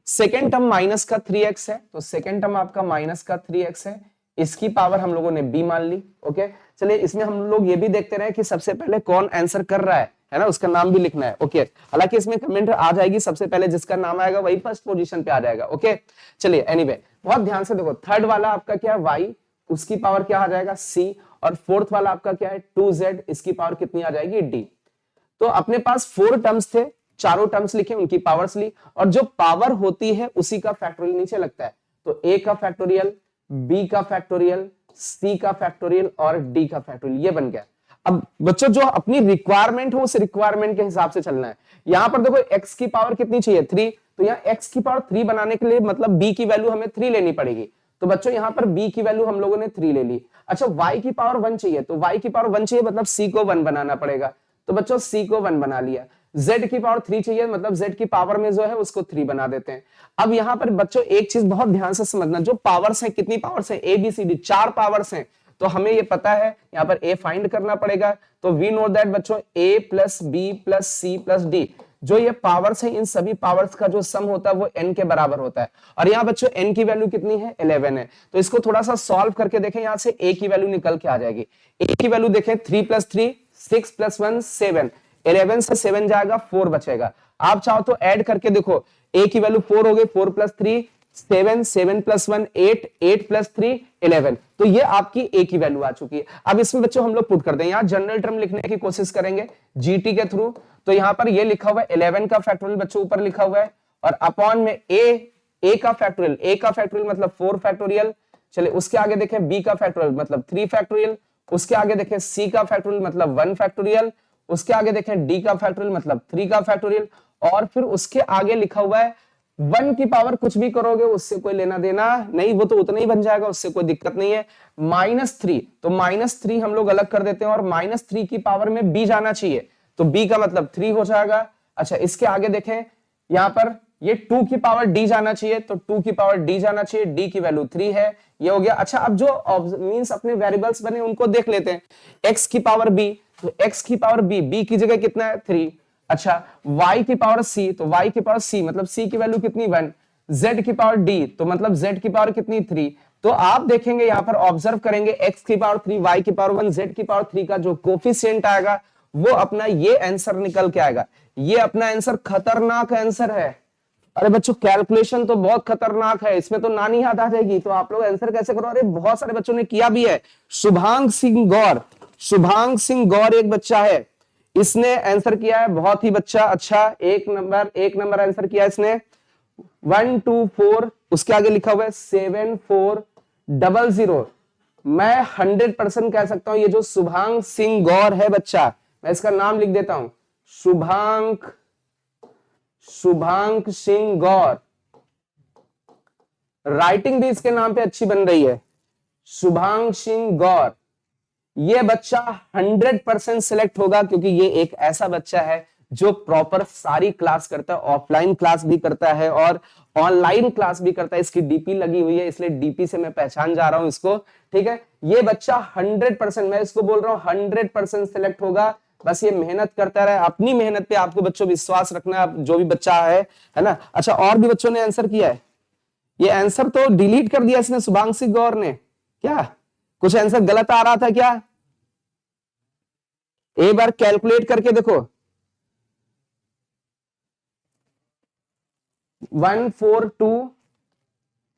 सेकेंड टर्म माइनस का 3x है, तो सेकेंड टर्म आपका माइनस का 3x है, इसकी पावर हम लोगों ने b मान ली। ओके, चलिए इसमें हम लोग ये भी देखते रहे कि सबसे पहले कौन आंसर कर रहा है ना, उसका नाम भी लिखना है। ओके, हालांकि इसमें कमेंट आ जाएगी, सबसे पहले जिसका नाम आएगा वही फर्स्ट पोजीशन पे आ जाएगा। ओके, चलिए एनीवे बहुत ध्यान से देखो, थर्ड वाला आपका क्या है y, उसकी पावर क्या आ जाएगा c, और फोर्थ वाला आपका क्या है 2z, इसकी पावर कितनी आ जाएगी d। तो अपने पास 4 टर्म्स थे, चारों टर्म्स लिखे, उनकी पावर्स ली, और जो पावर होती है उसी का फैक्टोरियल नीचे लगता है। तो a का फैक्टोरियल, b का फैक्टोरियल, c का फैक्टोरियल और d का फैक्टोरियल, ये बन गया। अब बच्चों जो अपनी रिक्वायरमेंट हो उस रिक्वायरमेंट के हिसाब से चलना है। यहां पर देखो x की पावर कितनी चाहिए, 3, तो यहाँ x की पावर 3 बनाने के लिए मतलब b की वैल्यू हमें 3 लेनी पड़ेगी। तो बच्चों यहाँ पर b की वैल्यू हम लोगों ने 3 ले ली। अच्छा y की पावर 1 चाहिए, तो y की पावर 1 चाहिए मतलब c को 1 बनाना पड़ेगा। तो बच्चों c को 1 बना लिया, z की पावर 3 चाहिए, मतलब z की पावर में जो है उसको 3 बना देते हैं। अब यहाँ पर बच्चों एक चीज बहुत ध्यान से समझना, जो पावर्स है, कितनी पावर्स है, a b c d 4 powers हैं, तो हमें ये पता है यहाँ पर a फाइंड करना पड़ेगा। तो वी नो दैट बच्चों a plus B plus C plus D, जो ये पावर्स है इन सभी पावर्स का जो सम होता है वो n के बराबर होता है। और यहाँ बच्चों n की वैल्यू कितनी है, 11 है। तो इसको थोड़ा सा सॉल्व करके देखें, यहाँ से a की वैल्यू निकल के आ जाएगी। a की वैल्यू देखें 3 प्लस 3 6 प्लस 1 7, 11 से 7 जाएगा 4 बचेगा। आप चाहो तो ऐड करके देखो, a की वैल्यू 4 हो गई, 4 प्लस 3 7, 7 प्लस 1 8, 8 प्लस 3 11, तो ये आपकी a की वैल्यू आ चुकी है। अब इसमें बच्चों हम लोग पुट कर दें, यहाँ जनरल टर्म लिखने की कोशिश करेंगे जीटी के थ्रू। तो यहाँ पर ये लिखा हुआ है 11 का फैक्टोरियल बच्चों ऊपर लिखा हुआ है, और अपॉन में a का फैक्टोरियल, a का फैक्टोरियल मतलब 4 फैक्टोरियल। चलिए उसके आगे देखें b का फैक्टोरियल मतलब 3 फैक्टोरियल, उसके आगे देखें c का फैक्टोरियल मतलब 1 फैक्टोरियल, उसके आगे देखें d का फैक्टोरियल मतलब 3 का फैक्टोरियल, और फिर उसके आगे लिखा हुआ है 1 की पावर कुछ भी करोगे उससे कोई लेना देना नहीं, वो तो उतना ही बन जाएगा, उससे कोई दिक्कत नहीं है। -3, तो -3 हम लोग अलग कर देते हैं, और -3 की पावर में b जाना चाहिए, तो b का मतलब 3 हो जाएगा। अच्छा इसके आगे देखें, यहाँ पर ये 2 की पावर d जाना चाहिए, तो 2 की पावर d जाना चाहिए, d की वैल्यू 3 है, ये हो गया। अच्छा अब जो मींस अपने वेरिएबल्स बने उनको देख लेते हैं, x की पावर b, तो x की पावर b की जगह कितना है 3। अच्छा y की पावर c, तो y की पावर c मतलब c की वैल्यू कितनी 1, z की पावर d, तो मतलब z की पावर कितनी 3। तो आप देखेंगे यहाँ पर ऑब्जर्व करेंगे x की पावर 3, y की पावर 1, z की पावर 3 का जो कोफिशिएंट आएगा वो अपना ये आंसर निकल के आएगा। ये अपना आंसर खतरनाक आंसर है। अरे बच्चों कैलकुलेशन तो बहुत खतरनाक है, इसमें तो नानी याद आ जाएगी। तो आप लोग आंसर कैसे करो, अरे बहुत सारे बच्चों ने किया भी है। शुभांग सिंह गौर, शुभांग सिंह गौर एक बच्चा है, इसने आंसर किया है, बहुत ही बच्चा अच्छा, एक नंबर आंसर किया इसने 1 2 4, उसके आगे लिखा हुआ है 7 4 0 0। मैं 100% कह सकता हूं ये जो शुभांग सिंह गौर है बच्चा, मैं इसका नाम लिख देता हूं, शुभांग सिंह गौर। राइटिंग भी इसके नाम पे अच्छी बन रही है, शुभांग सिंह गौर। ये बच्चा 100% सिलेक्ट होगा, क्योंकि ये एक ऐसा बच्चा है जो प्रॉपर सारी क्लास करता है, ऑफलाइन क्लास भी करता है और ऑनलाइन क्लास भी करता है। इसकी डीपी लगी हुई है, इसलिए डीपी से मैं पहचान जा रहा हूं इसको, ठीक है। ये बच्चा 100%, मैं इसको बोल रहा हूं 100% सिलेक्ट होगा। बस ये मेहनत करता रहे, अपनी मेहनत पे आपको बच्चों विश्वास रखना है, जो भी बच्चा है ना। अच्छा और भी बच्चों ने आंसर किया है, ये आंसर तो डिलीट कर दिया इसने शुभांग सिंह गौर ने, क्या कुछ आंसर गलत आ रहा था क्या? एक बार कैलकुलेट करके देखो, 142,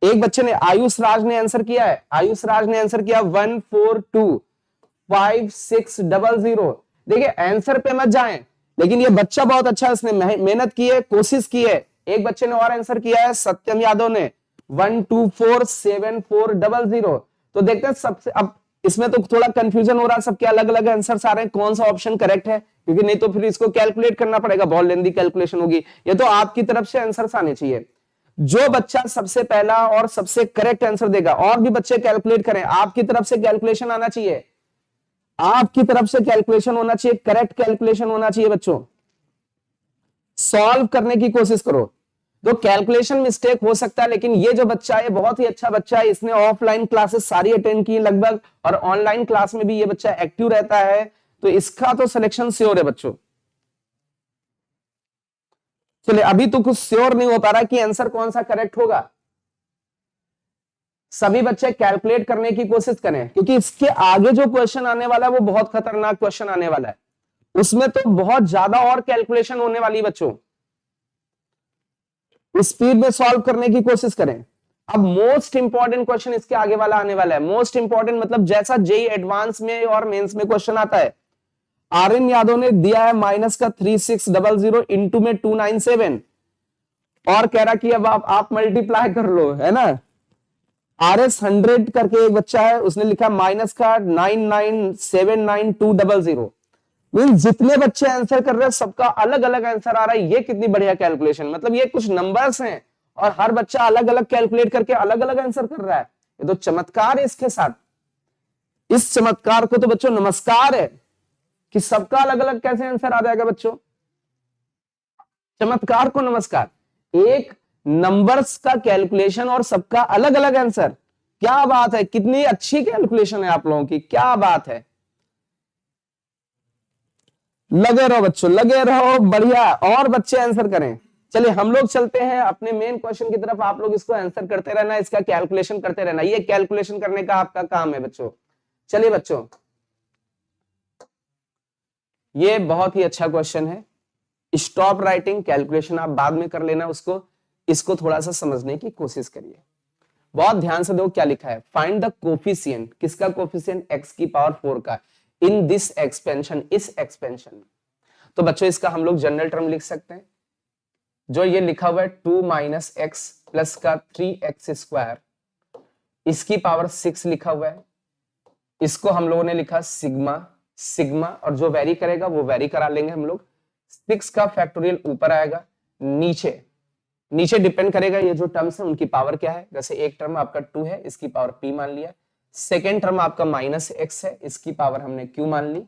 एक बच्चे ने आयुष राज ने आंसर किया है, आयुष राज ने आंसर किया 1425600। देखिए आंसर पे मत जाएं, लेकिन ये बच्चा बहुत अच्छा है, इसने मेहनत की है, कोशिश की है। एक बच्चे ने और आंसर किया है, सत्यम यादव ने 1247400। तो देखते हैं सबसे, अब इसमें तो थोड़ा कंफ्यूजन हो रहा है, सबके अलग अलग आंसर आ रहे हैं, कौन सा ऑप्शन करेक्ट है, क्योंकि नहीं तो फिर इसको कैलकुलेट करना पड़ेगा, बहुत लेंदी कैलकुलेशन होगी। ये तो आपकी तरफ से आंसर आने चाहिए। जो बच्चा सबसे पहला और सबसे करेक्ट आंसर देगा, और भी बच्चे कैलकुलेट करें, आपकी तरफ से कैलकुलेशन आना चाहिए, आपकी तरफ से कैलकुलेशन होना चाहिए, करेक्ट कैलकुलेशन होना चाहिए। बच्चों सॉल्व करने की कोशिश करो, तो कैलकुलेशन मिस्टेक हो सकता है, लेकिन ये जो बच्चा है बहुत ही अच्छा बच्चा है, इसने ऑफलाइन क्लासेस सारी अटेंड की लगभग, और ऑनलाइन क्लास में भी ये बच्चा एक्टिव रहता है, तो इसका तो सिलेक्शन श्योर है बच्चों। चलिए अभी तो कुछ श्योर नहीं हो पा रहा कि आंसर कौन सा करेक्ट होगा। सभी बच्चे कैलकुलेट करने की कोशिश करें, क्योंकि इसके आगे जो क्वेश्चन आने वाला है वो बहुत खतरनाक क्वेश्चन आने वाला है, उसमें तो बहुत ज्यादा और कैलकुलेशन होने वाली है बच्चों। स्पीड में सॉल्व करने की कोशिश करें। अब मोस्ट इंपॉर्टेंट क्वेश्चन इसके आगे वाला आने वाला है, मोस्ट इंपॉर्टेंट मतलब जैसा जेई एडवांस में और मेंस में क्वेश्चन आता है। आर्यन यादव ने दिया है माइनस का 3600 इंटू में 297, और कह रहा कि अब आप मल्टीप्लाई कर लो, है ना। RS100 करके एक बच्चा है, उसने लिखा माइनस का 9979200। मीन जितने बच्चे आंसर कर रहे हैं सबका अलग अलग आंसर आ रहा है। ये कितनी बढ़िया कैलकुलेशन, मतलब ये कुछ नंबर्स हैं और हर बच्चा अलग अलग कैलकुलेट करके अलग अलग आंसर कर रहा है। ये तो चमत्कार है इसके साथ, इस चमत्कार को तो बच्चों नमस्कार है। कि सबका अलग अलग कैसे आंसर आ जाएगा बच्चों? चमत्कार को नमस्कार, एक नंबर्स का कैलकुलेशन और सबका अलग अलग आंसर। क्या बात है, कितनी अच्छी कैलकुलेशन है आप लोगों की, क्या बात है। लगे रहो बच्चों, लगे रहो, बढ़िया, और बच्चे आंसर करें। चलिए हम लोग चलते हैं अपने मेन क्वेश्चन की तरफ। आप लोग इसको आंसर करते रहना, इसका कैलकुलेशन करते रहना, ये कैलकुलेशन करने का आपका काम है बच्चों। चलिए बच्चों, ये बहुत ही अच्छा क्वेश्चन है। स्टॉप राइटिंग, कैलकुलेशन आप बाद में कर लेना उसको, इसको थोड़ा सा समझने की कोशिश करिए। बहुत ध्यान से देखो क्या लिखा है। फाइंड द कोफिशिएंट, किसका कोफिशिएंट? x की पावर 4 का, इन दिस एक्सपेंशन, इस एक्सपेंशन। तो बच्चों इसका हम लोग जनरल टर्म लिख सकते हैं, जो ये लिखा हुआ है 2 माइनस एक्स प्लस का 3x स्क्वायर, इसकी पावर 6 लिखा हुआ है। इसको हम लोगों ने लिखा सिग्मा, सिग्मा, और जो वेरी करेगा वो वेरी करा लेंगे हम लोग। 6 का फैक्टोरियल ऊपर आएगा, नीचे नीचे डिपेंड करेगा ये जो टर्म्स है उनकी पावर क्या है। जैसे एक टर्म आपका 2 है, इसकी पावर p मान लिया। सेकेंड टर्म आपका माइनस x है, इसकी पावर हमने q मान ली।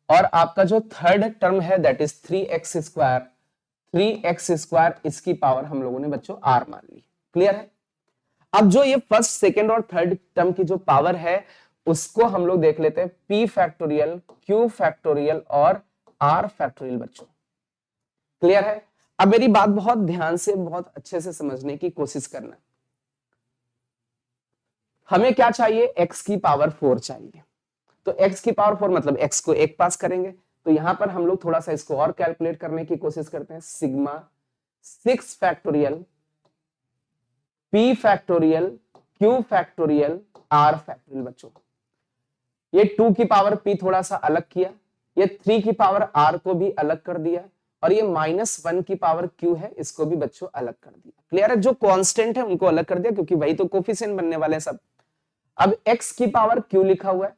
और आपका जो थर्ड टर्म है that is 3x square, 3x square, इसकी पावर हम लोगों ने बच्चों r मान ली। क्लियर है? अब जो ये फर्स्ट, सेकेंड और थर्ड टर्म की जो पावर है उसको हम लोग देख लेते हैं, p फैक्टोरियल, q फैक्टोरियल और r फैक्टोरियल बच्चों। क्लियर है? अब मेरी बात बहुत ध्यान से, बहुत अच्छे से समझने की कोशिश करना। हमें क्या चाहिए? x की पावर 4 चाहिए। तो x की पावर 4 मतलब x को 1 पास करेंगे। तो यहां पर हम लोग थोड़ा सा इसको और कैलकुलेट करने की कोशिश करते हैं। Sigma 6 factorial, p factorial, q factorial, r factorial बच्चों। ये 2 की पावर p थोड़ा सा अलग किया, ये 3 की पावर r को भी अलग कर दिया, और ये -1 की पावर q है, इसको भी बच्चों अलग कर दिया। क्लियर है? जो कांस्टेंट है उनको अलग कर दिया, क्योंकि वही तो कोफिशिएंट बनने वाले हैं सब। अब x की पावर q लिखा हुआ है,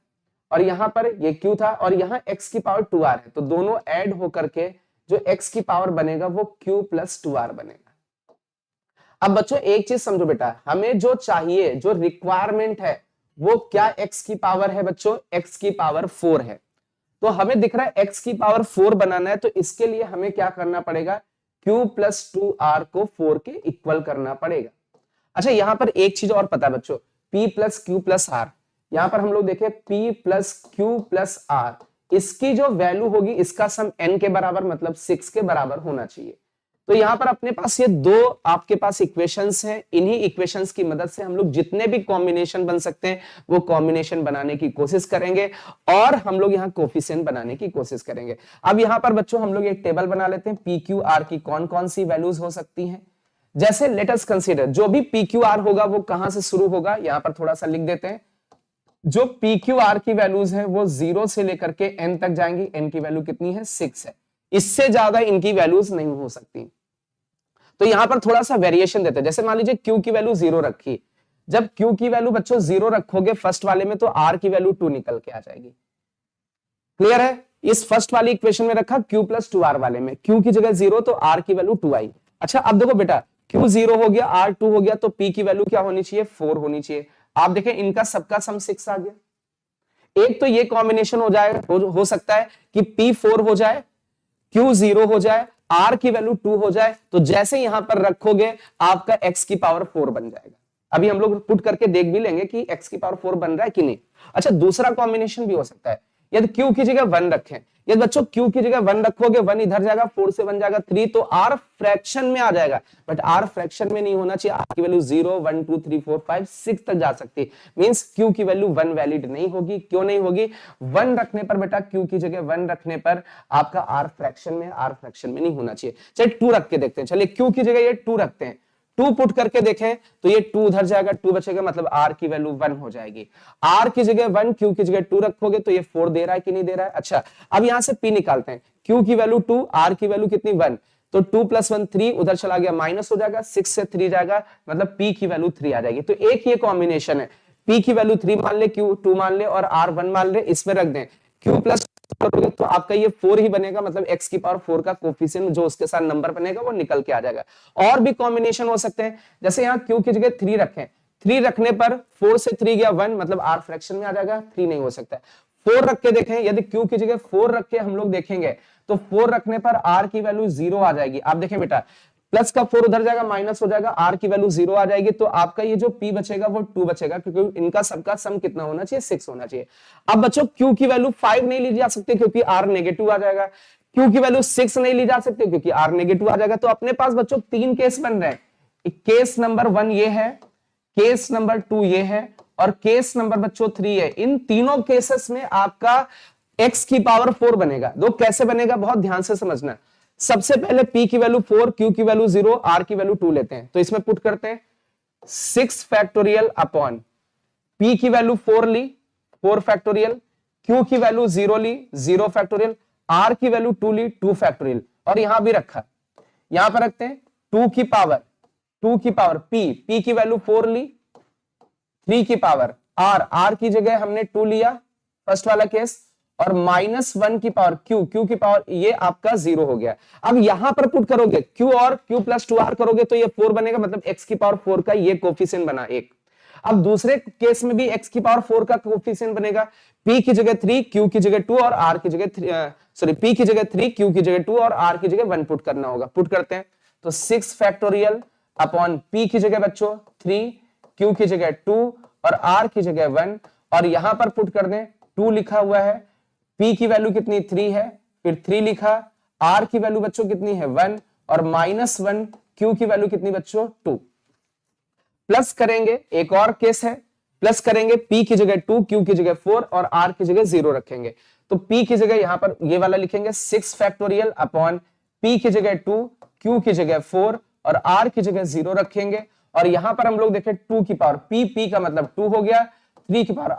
और यहां पर ये q था, और यहां x की पावर 2r है, तो दोनों ऐड होकर के जो x की पावर बनेगा वो q प्लस 2r बनेगा। अब बच्चों एक चीज समझो बेटा, हमें जो चाहिए, जो रिक्वायरमेंट है वो क्या x की पावर है बच्चों? x की पावर 4 है। तो हमें दिख रहा है x की पावर 4 बनाना है, तो इसके लिए हमें क्या करना पड़ेगा? q प्लस 2r को 4 के इक्वल करना पड़ेगा। अच्छा यहां पर एक चीज और पता है बच्चों, p plus q plus r, यहां पर हम लोग देखें p plus q plus r, इसकी जो वैल्यू होगी इसका सम n के बराबर मतलब 6 के बराबर होना चाहिए। तो यहां पर अपने पास ये दो आपके पास इक्वेशंस हैं, इन्हीं इक्वेशंस की मदद से हम लोग जितने भी कॉम्बिनेशन बन सकते हैं वो कॉम्बिनेशन बनाने की कोशिश करेंगे, और हम लोग यहाँ कोफिशिएंट बनाने की कोशिश करेंगे। अब यहाँ पर बच्चों हम लोग एक टेबल बना लेते हैं, पी क्यू आर की कौन कौन सी वैल्यूज हो सकती हैं। जैसे लेट अस कंसीडर, जो भी पी क्यू आर होगा वो कहां से शुरू होगा, यहां पर थोड़ा सा लिख देते हैं। जो पी क्यू आर की वैल्यूज है वो 0 से लेकर के n तक जाएंगी। n की वैल्यू कितनी है? 6 है, इससे ज्यादा इनकी वैल्यूज नहीं हो सकती। तो यहां पर थोड़ा सा वेरिएशन देते हैं। जैसे मान लीजिए q की वैल्यू 0 रखी, जब q की वैल्यू बच्चों 0 रखोगे फर्स्ट वाले में, तो r की वैल्यू 2 निकल के आ जाएगी। क्लियर है? इस फर्स्ट वाली इक्वेशन में रखा q प्लस 2r वाले में, q की जगह 0 तो r की वैल्यू 2 आई। अच्छा अब देखो बेटा, q 0 हो गया, r 2 हो गया, तो p की वैल्यू क्या होनी चाहिए? 4 होनी चाहिए। आप देखें इनका सबका सम 6 आ गया। एक तो ये कॉम्बिनेशन हो जाए, हो सकता है कि p 4 हो जाए, q 0 हो जाए, r की वैल्यू 2 हो जाए, तो जैसे यहां पर रखोगे आपका x की पावर 4 बन जाएगा। अभी हम लोग पुट करके देख भी लेंगे कि x की पावर 4 बन रहा है कि नहीं। अच्छा दूसरा कॉम्बिनेशन भी हो सकता है, यदि q की जगह 1 रखें, यदि बच्चों q की जगह 1 रखोगे, 1 इधर जाएगा, 4 से बन जाएगा 3, तो r फ्रैक्शन में आ जाएगा। बट r फ्रैक्शन में नहीं होना चाहिए, r की वैल्यू 0 1 2 3 4 5 6 तक जा सकती है। मींस q की वैल्यू 1 वैलिड नहीं होगी। क्यों नहीं होगी? 1 रखने पर बेटा, q की जगह 1 रखने पर आपका r फ्रैक्शन में, r फ्रैक्शन में नहीं होना चाहिए। चलिए 2 रख के देखते हैं। चलिए q की जगह ये 2 रखते हैं, 2 पुट करके देखें तो ये 2 उधर जाएगा, 2 बचेगा, मतलब r की वैल्यू 1 हो जाएगी। r की जगह 1, q की जगह 2 रखोगे तो ये 4 दे रहा है कि नहीं दे रहा है। अच्छा अब यहां से p निकालते हैं, q की वैल्यू 2, r की वैल्यू कितनी? 1, तो 2 + 1 3, उधर चला गया माइनस हो जाएगा, 6 से 3 जाएगा, मतलब p की वैल्यू 3 आ जाएगी। तो एक ये कॉम्बिनेशन है, p की वैल्यू 3 मान ले, q 2 मान ले और r 1 मान ले, इसमें रख दें, q प्लस करोगे तो आपका ये 4 ही बनेगा, मतलब x की पावर 4 का कोफिशिएंट जो उसके साथ नंबर बनेगा वो निकल के आ जाएगा। और भी कॉम्बिनेशन हो सकते हैं, जैसे यहाँ q की जगह 3 रखें, 3 रखने पर 4 से 3 गया 1, मतलब r फ्रैक्शन में आ जाएगा, 3 नहीं हो सकता है। 4 रख के देखें, यदि q की जगह 4 रख के हम लोग देखेंगे तो 4 रखने पर r की वैल्यू 0 आ जाएगी। आप देखें बेटा, प्लस का 4 उधर जाएगा, माइनस हो जाएगा, r की वैल्यू 0 आ जाएगी, तो आपका ये जो p बचेगा वो 2 बचेगा, क्योंकि इनका सबका सम कितना होना चाहिए, 6 होना चाहिए। अब बच्चों q की वैल्यू 5 नहीं ली जा सकती क्योंकि r नेगेटिव आ जाएगा, q की वैल्यू 6 नहीं ली जा सकती क्योंकि r नेगेटिव आ जाएगा। तो अपने पास बच्चों 3 केस बन रहे हैं। केस नंबर 1 ये है, केस नंबर 2 ये है, और केस नंबर बच्चों 3 है। इन तीनों केसेस में आपका x की पावर 4 बनेगा। दो कैसे बनेगा बहुत ध्यान से समझना। सबसे पहले p की वैल्यू 4, q की वैल्यू 0, r की वैल्यू 2 लेते हैं, तो इसमें पुट करते हैं 6 फैक्टोरियल अपॉन p की वैल्यू 4 ली, 4 फैक्टोरियल, q की वैल्यू 0 ली, 0 फैक्टोरियल, r की वैल्यू 2 ली, 2 फैक्टोरियल, और यहां भी रखा, यहां पर रखते हैं 2 की पावर p की वैल्यू 4 ली, 3 की पावर r की जगह हमने 2 लिया, फर्स्ट वाला केस, और -1 की पावर q की पावर, ये आपका 0 हो गया। अब यहां पर पुट करोगे q और q प्लस 2r करोगे तो ये 4 बनेगा, मतलब x की पावर 4 का ये कोफिशिएंट बना 1। अब दूसरे केस में भी x की पावर 4 का कोफिशिएंट बनेगा, p की जगह 3, q की जगह 2 और r की जगह p की जगह 3, q की जगह 2 और r की जगह 1 पुट करना होगा। पुट करते हैं तो 6 फैक्टोरियल अपॉन p की जगह बच्चों 3, q की जगह 2 और r की जगह 1, और यहां पर पुट कर दें 2 लिखा हुआ है, p की वैल्यू कितनी 3 है, फिर 3 लिखा, r की वैल्यू बच्चों कितनी है 1, और -1 q की वैल्यू कितनी बच्चों 2। प्लस करेंगे, एक और केस है, प्लस करेंगे p की जगह 2, q की जगह 4 और r की जगह 0 रखेंगे, तो p की जगह यहां पर ये वाला लिखेंगे 6 फैक्टोरियल अपॉन p की जगह 2, q की जगह 4 और r की जगह 0 रखेंगे, और यहां पर हम लोग देखें 2 की पावर p का मतलब 2 हो गया, 3 की पावर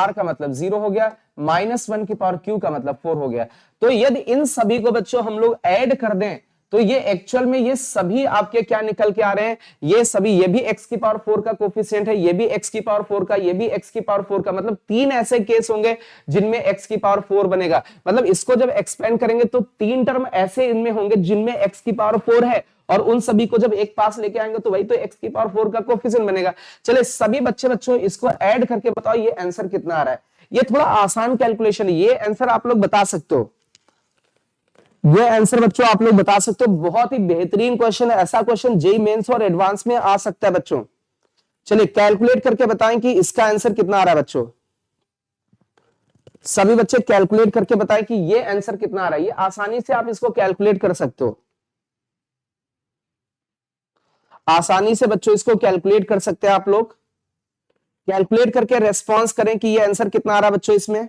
r का मतलब 0 हो गया, -1 की पावर q का मतलब 4 हो गया। तो यदि इन सभी को बच्चों हम लोग ऐड कर दें तो ये एक्चुअल में ये सभी आपके क्या निकल के आ रहे हैं, ये सभी, ये भी x की पावर 4 का कोफिशिएंट है, ये भी x की पावर 4 का, ये भी x की पावर 4 का, मतलब 3 ऐसे केस होंगे जिनमें x की पावर 4 बनेगा। मतलब इसको जब एक्सपेंड करेंगे तो 3 टर्म ऐसे इनमें होंगे जिनमें x की पावर 4 है, और उन सभी को जब एक पास लेके आएंगे तो वही तो x की पावर 4 का कोफिशिएंट बनेगा। चले सभी बच्चों इसको ऐड करके बताओ ये आंसर कितना आ रहा है। ये थोड़ा आसान कैलकुलेशन है, ये आंसर आप लोग बता सकते हो, ये आंसर बच्चों आप लोग बता सकते हो। बहुत ही बेहतरीन क्वेश्चन है, ऐसा क्वेश्चन जेईई मेंस और एडवांस में आ सकता है बच्चों। चलिए कैलकुलेट करके बताएं कि इसका आंसर कितना आ रहा है बच्चों। सभी बच्चे कैलकुलेट करके बताएं कि ये आंसर कितना आ रहा है। ये आसानी से आप इसको कैलकुलेट कर सकते हो, आसानी से बच्चों इसको कैलकुलेट कर सकते हैं आप लोग। कैलकुलेट करके रेस्पॉन्स करें कि ये आंसर कितना आ रहा है बच्चों। इसमें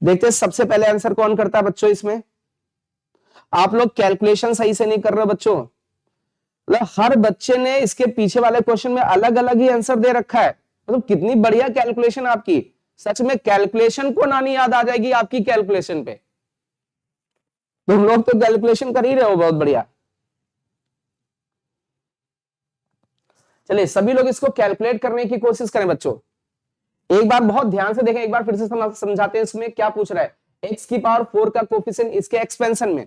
देखते हैं सबसे पहले आंसर कौन करता है बच्चों। इसमें आप लोग कैलकुलेशन सही से नहीं कर रहे बच्चों, मतलब हर बच्चे ने इसके पीछे वाले क्वेश्चन में अलग अलग ही आंसर दे रखा है। मतलब कितनी बढ़िया कैलकुलेशन आपकी, सच में कैलकुलेशन को नानी याद आ जाएगी आपकी कैलकुलेशन पे। तुम लोग तो कैलकुलेशन कर ही रहे हो बहुत बढ़िया। चलिए सभी लोग इसको कैलकुलेट करने की कोशिश करें बच्चों। एक बार बहुत ध्यान से देखें, एक बार फिर से समझाते हैं इसमें क्या पूछ रहा है। x की पावर 4 का कोफिशिएंट इसके एक्सपेंशन में,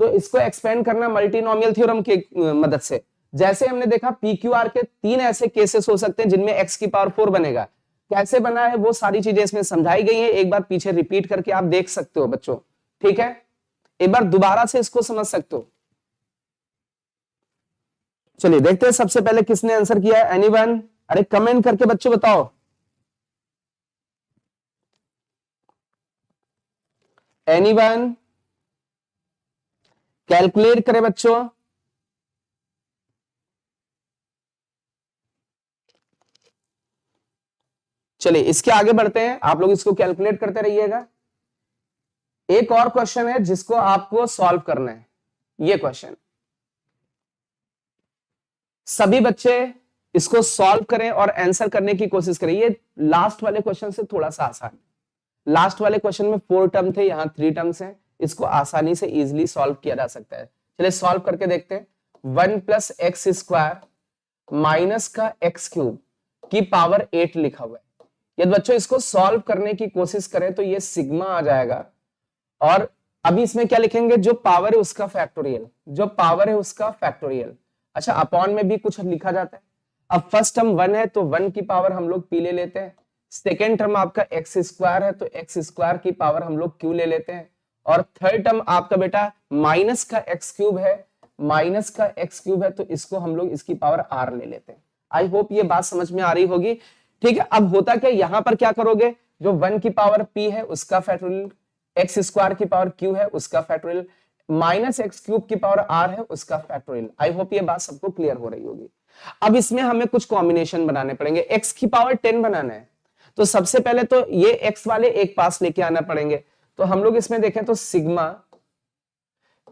तो इसको एक्सपेंड करना मल्टीनोमियल थ्योरम की मदद से। जैसे हमने देखा PQR के 3 ऐसे केसेस हो सकते हैं जिनमें x की पावर 4 बनेगा। कैसे बना है वो सारी चीजें इसमें समझाई गई हैं, एक बार पीछे रिपीट करके आप देख सकते हो बच्चों, ठीक है। एक बार दोबारा से इसको समझ सकते हो। चलिए देखते हैं सबसे पहले किसने आंसर किया है। एनीवन, अरे कमेंट करके बच्चों बताओ। एनीवन कैलकुलेट करें बच्चों। चलिए इसके आगे बढ़ते हैं, आप लोग इसको कैलकुलेट करते रहिएगा। एक और क्वेश्चन है जिसको आपको सॉल्व करना है। ये क्वेश्चन सभी बच्चे इसको सॉल्व करें और आंसर करने की कोशिश करें। ये लास्ट वाले क्वेश्चन से थोड़ा सा आसान है। लास्ट वाले क्वेश्चन में 4 टर्म थे, यहां 3 टर्म्स हैं। इसको आसानी से इजीली सॉल्व किया जा सकता है। चलिए सॉल्व करके देखते हैं। 1 + x² माइनस का x³ की पावर 8 लिखा हुआ है। यदि बच्चों इसको सॉल्व करने की कोशिश करें तो ये सिग्मा आ जाएगा, और अभी इसमें क्या लिखेंगे, जो पावर है उसका फैक्टोरियल, जो पावर है उसका फैक्टोरियल। अच्छा अपॉन में भी कुछ लिखा जाता है। अब फर्स्ट टर्म 1 है तो 1 की पावर हम लोग p ले लेते हैं, सेकेंड टर्म आपका एक्स स्क्वायर है तो एक्स स्क्वायर की पावर हम लोग क्यू ले लेते हैं, और थर्ड टर्म आपका बेटा माइनस का एक्स क्यूब है, माइनस का एक्स क्यूब है तो इसको हम लोग इसकी पावर आर ले लेते हैं। आई होप ये बात समझ में आ रही होगी। ठीक है, अब होता क्या, यहां पर क्या करोगे, जो 1 की पावर p है उसका फैक्टोरियल, एक्स स्क्वायर की पावर q है उसका फैक्टोरियल, माइनस एक्स क्यूब की पावर r है उसका फैक्टोरियल। आई होप ये बात सबको क्लियर हो रही होगी। अब इसमें हमें कुछ कॉम्बिनेशन बनाने पड़ेंगे। x की पावर 10 बनाना है तो सबसे पहले तो ये x वाले एक पास लेके आना पड़ेंगे। तो हम लोग इसमें देखें तो sigma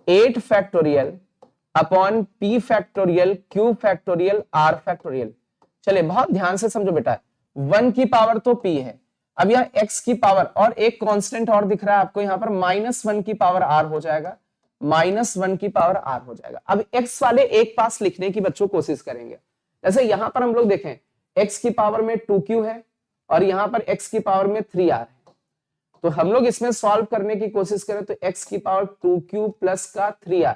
8 factorial upon p factorial q factorial r factorial. चलिए बहुत ध्यान से समझो बेटा, 1 की पावर तो p है, अब यह x की पावर और एक कांस्टेंट और दिख रहा है आपको यहां पर, -1 की पावर r हो जाएगा, -1 की पावर r हो जाएगा। अब x वाले एक पास लिखने की बच्चों कोशिश करेंगे। जैसे यहां पर हम लोग देखें x की पावर में 2q है और यहां पर x की पावर में 3r है, तो हम लोग इसमें सॉल्व करने की कोशिश करें तो x की पावर 2q प्लस का 3r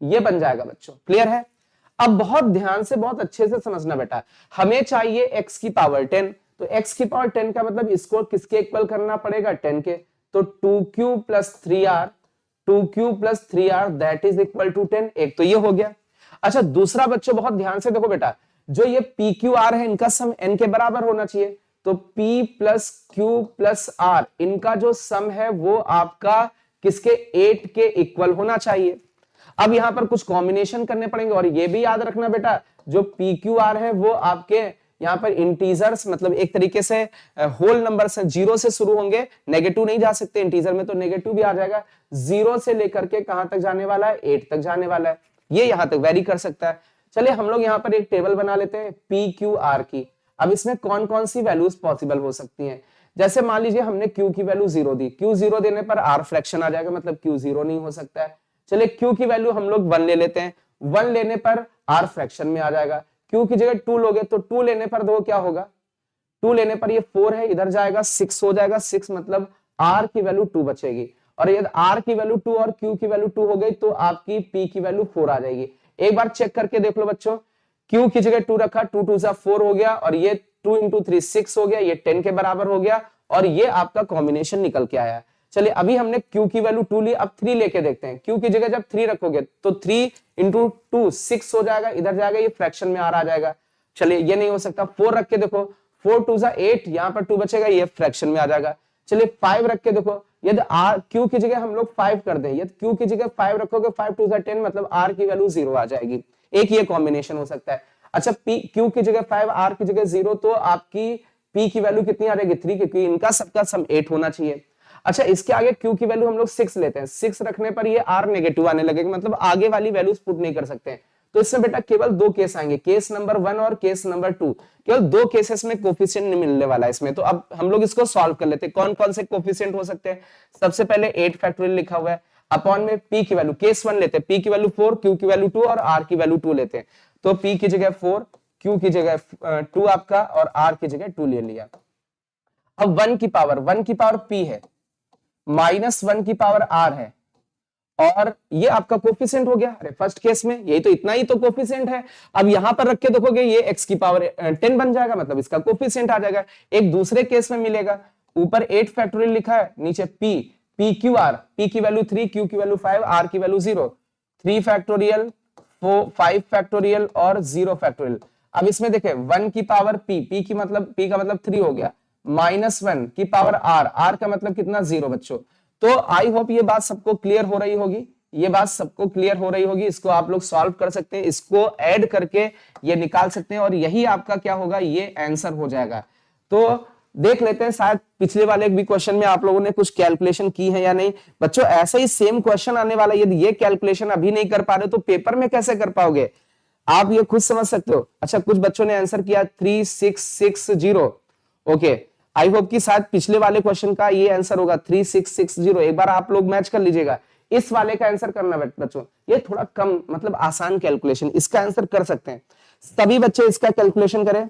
ये बन जाएगा बच्चों। क्लियर है? अब बहुत ध्यान से बहुत अच्छे से समझना बेटा, हमें चाहिए x की पावर 10, तो x की पावर 10 का मतलब इसको किसके इक्वल करना पड़ेगा, 10 के, तो 2q plus 3r, 2q plus 3r that is equal to 10। एक तो ये हो गया। अच्छा दूसरा बच्चों बहुत ध्यान से देखो बेटा, जो ये pqr है इनका सम n के बराबर होना चाहिए, तो p plus q plus r इनका जो सम है वो आपका किसके 8 के इक्वल होना चाहिए। अब यहां पर कुछ कॉम्बिनेशन करने पड़ेंगे और ये भी याद रखना बेटा, जो pqr है वो आपके यहाँ पर इंटीजर्स, मतलब एक तरीके से होल नंबर से, 0 से शुरू होंगे, नेगेटिव नहीं जा सकते, इंटीजर में तो नेगेटिव भी आ जाएगा, 0 से लेकर के कहां तक जाने वाला है, 8 तक जाने वाला है, ये यहां तक वेरी कर सकता है। चलिए हम लोग यहाँ पर एक टेबल बना लेते हैं pqr की। अब इसमें कौन कौन सी वैल्यूज पॉसिबल हो सकती हैं, जैसे मान लीजिए हमने q की वैल्यू 0 दी, q 0 देने पर r फ्रैक्शन आ जाएगा, मतलब q 0 नहीं हो सकता है। चलिए q की वैल्यू हम लोग 1 ले लेते हैं, 1 लेने पर r फ्रैक्शन में आ जाएगा, q की जगह 2 लोगे तो 2 लेने पर दो क्या होगा, 2 लेने पर ये 4 है, इधर जाएगा 6 हो जाएगा, 6 मतलब r की वैल्यू 2 बचेगी, और यदि r की वैल्यू 2 और q की वैल्यू 2 हो गई तो आपकी p की वैल्यू 4 आ जाएगी। एक बार चेक करके देख लो बच्चों, q की जगह 2 रखा, 2 2 4 हो गया, और ये 2 इंटू 3 6 हो गया, ये 10 के बराबर हो गया, और ये आपका कॉम्बिनेशन निकल के आया। चलिए अभी हमने q की वैल्यू 2 ली, अब 3 लेके देखते हैं, q की जगह जब 3 रखोगे तो 3 इंटू 2 6 हो जाएगा, इधर जाएगा ये फ्रैक्शन में आ जाएगा। चलिए ये नहीं हो सकता, 4 रख के देखो, 4 2 8, यहाँ पर 2 बचेगा, ये फ्रैक्शन में आ जाएगा। चलिए 5 रख के देखो, यदि r q की जगह हम लोग 5 कर दें, यदि q की जगह 5 रखोगे, 5 2 10 मतलब r की वैल्यू 0 आ जाएगी, एक ये कॉम्बिनेशन हो सकता है। अच्छा q की जगह 5, r की जगह 0, तो आपकी p की वैल्यू कितनी आ जाएगी 3, क्योंकि इनका सबका सम 8 होना चाहिए। अच्छा इसके आगे q की वैल्यू हम लोग 6 लेते हैं, 6 रखने पर ये r नेगेटिव आने लगेगा, मतलब आगे वाली वैल्यूज पुट नहीं कर सकते हैं। तो इसमें बेटा केवल 2 केस आएंगे, केस नंबर 1 और केस नंबर 2, केवल 2 केसेस में कोफिशिएंट नहीं मिलने वाला है इसमें। तो अब हम लोग इसको सॉल्व कर लेते हैं, कौन कौन से कोफिशिएंट हो सकते हैं। सबसे पहले 8 फैक्टोरियल लिखा हुआ है, अपॉन में p की वैल्यू, केस 1 लेते हैं, p की वैल्यू 4, q की वैल्यू 2 और r की वैल्यू 2 लेते हैं, तो p की जगह 4, q की जगह 2 आपका, और r की जगह 2 ले लिया। अब 1 की पावर p है, -1 की पावर r है, और ये आपका कोफिशिएंट हो गया। अरे फर्स्ट केस में यही तो, इतना ही तो कोफिशिएंट है। अब यहां पर रख के देखोगे ये x की पावर 10 बन जाएगा, मतलब इसका कोफिशिएंट आ जाएगा। एक दूसरे केस में मिलेगा, ऊपर 8 फैक्टोरियल लिखा है, नीचे p, pqr, p की वैल्यू 3, q की वैल्यू 5, r की वैल्यू 0, 3 फैक्टोरियल, 5 फैक्टोरियल और 0 फैक्टोरियल। अब इसमें देखें 1 की पावर p, p का मतलब 3 हो गया, -1 की पावर r, r का मतलब कितना 0 बच्चों। तो आई होप ये बात सबको क्लियर हो रही होगी, ये बात सबको क्लियर हो रही होगी। इसको आप लोग सॉल्व कर सकते हैं, इसको ऐड करके ये निकाल सकते हैं, और यही आपका क्या होगा, ये आंसर हो जाएगा। तो देख लेते हैं, शायद पिछले वाले भी क्वेश्चन में आप लोगों ने कुछ कैलकुलेशन की है या नहीं। बच्चों ऐसे ही सेम क्वेश्चन आने वाला, यदि ये कैलकुलेशन अभी नहीं कर पा रहे तो पेपर में कैसे कर पाओगे, आप ये खुद समझ सकते हो। अच्छा कुछ बच्चों ने आंसर किया 3660, ओके, आई होप कि शायद पिछले वाले क्वेश्चन का ये आंसर होगा 3660। एक बार आप लोग मैच कर लीजिएगा, इस वाले का आंसर करना बच्चों, ये थोड़ा कम मतलब आसान कैलकुलेशन, इसका आंसर कर सकते हैं सभी बच्चे। इसका कैलकुलेशन करें,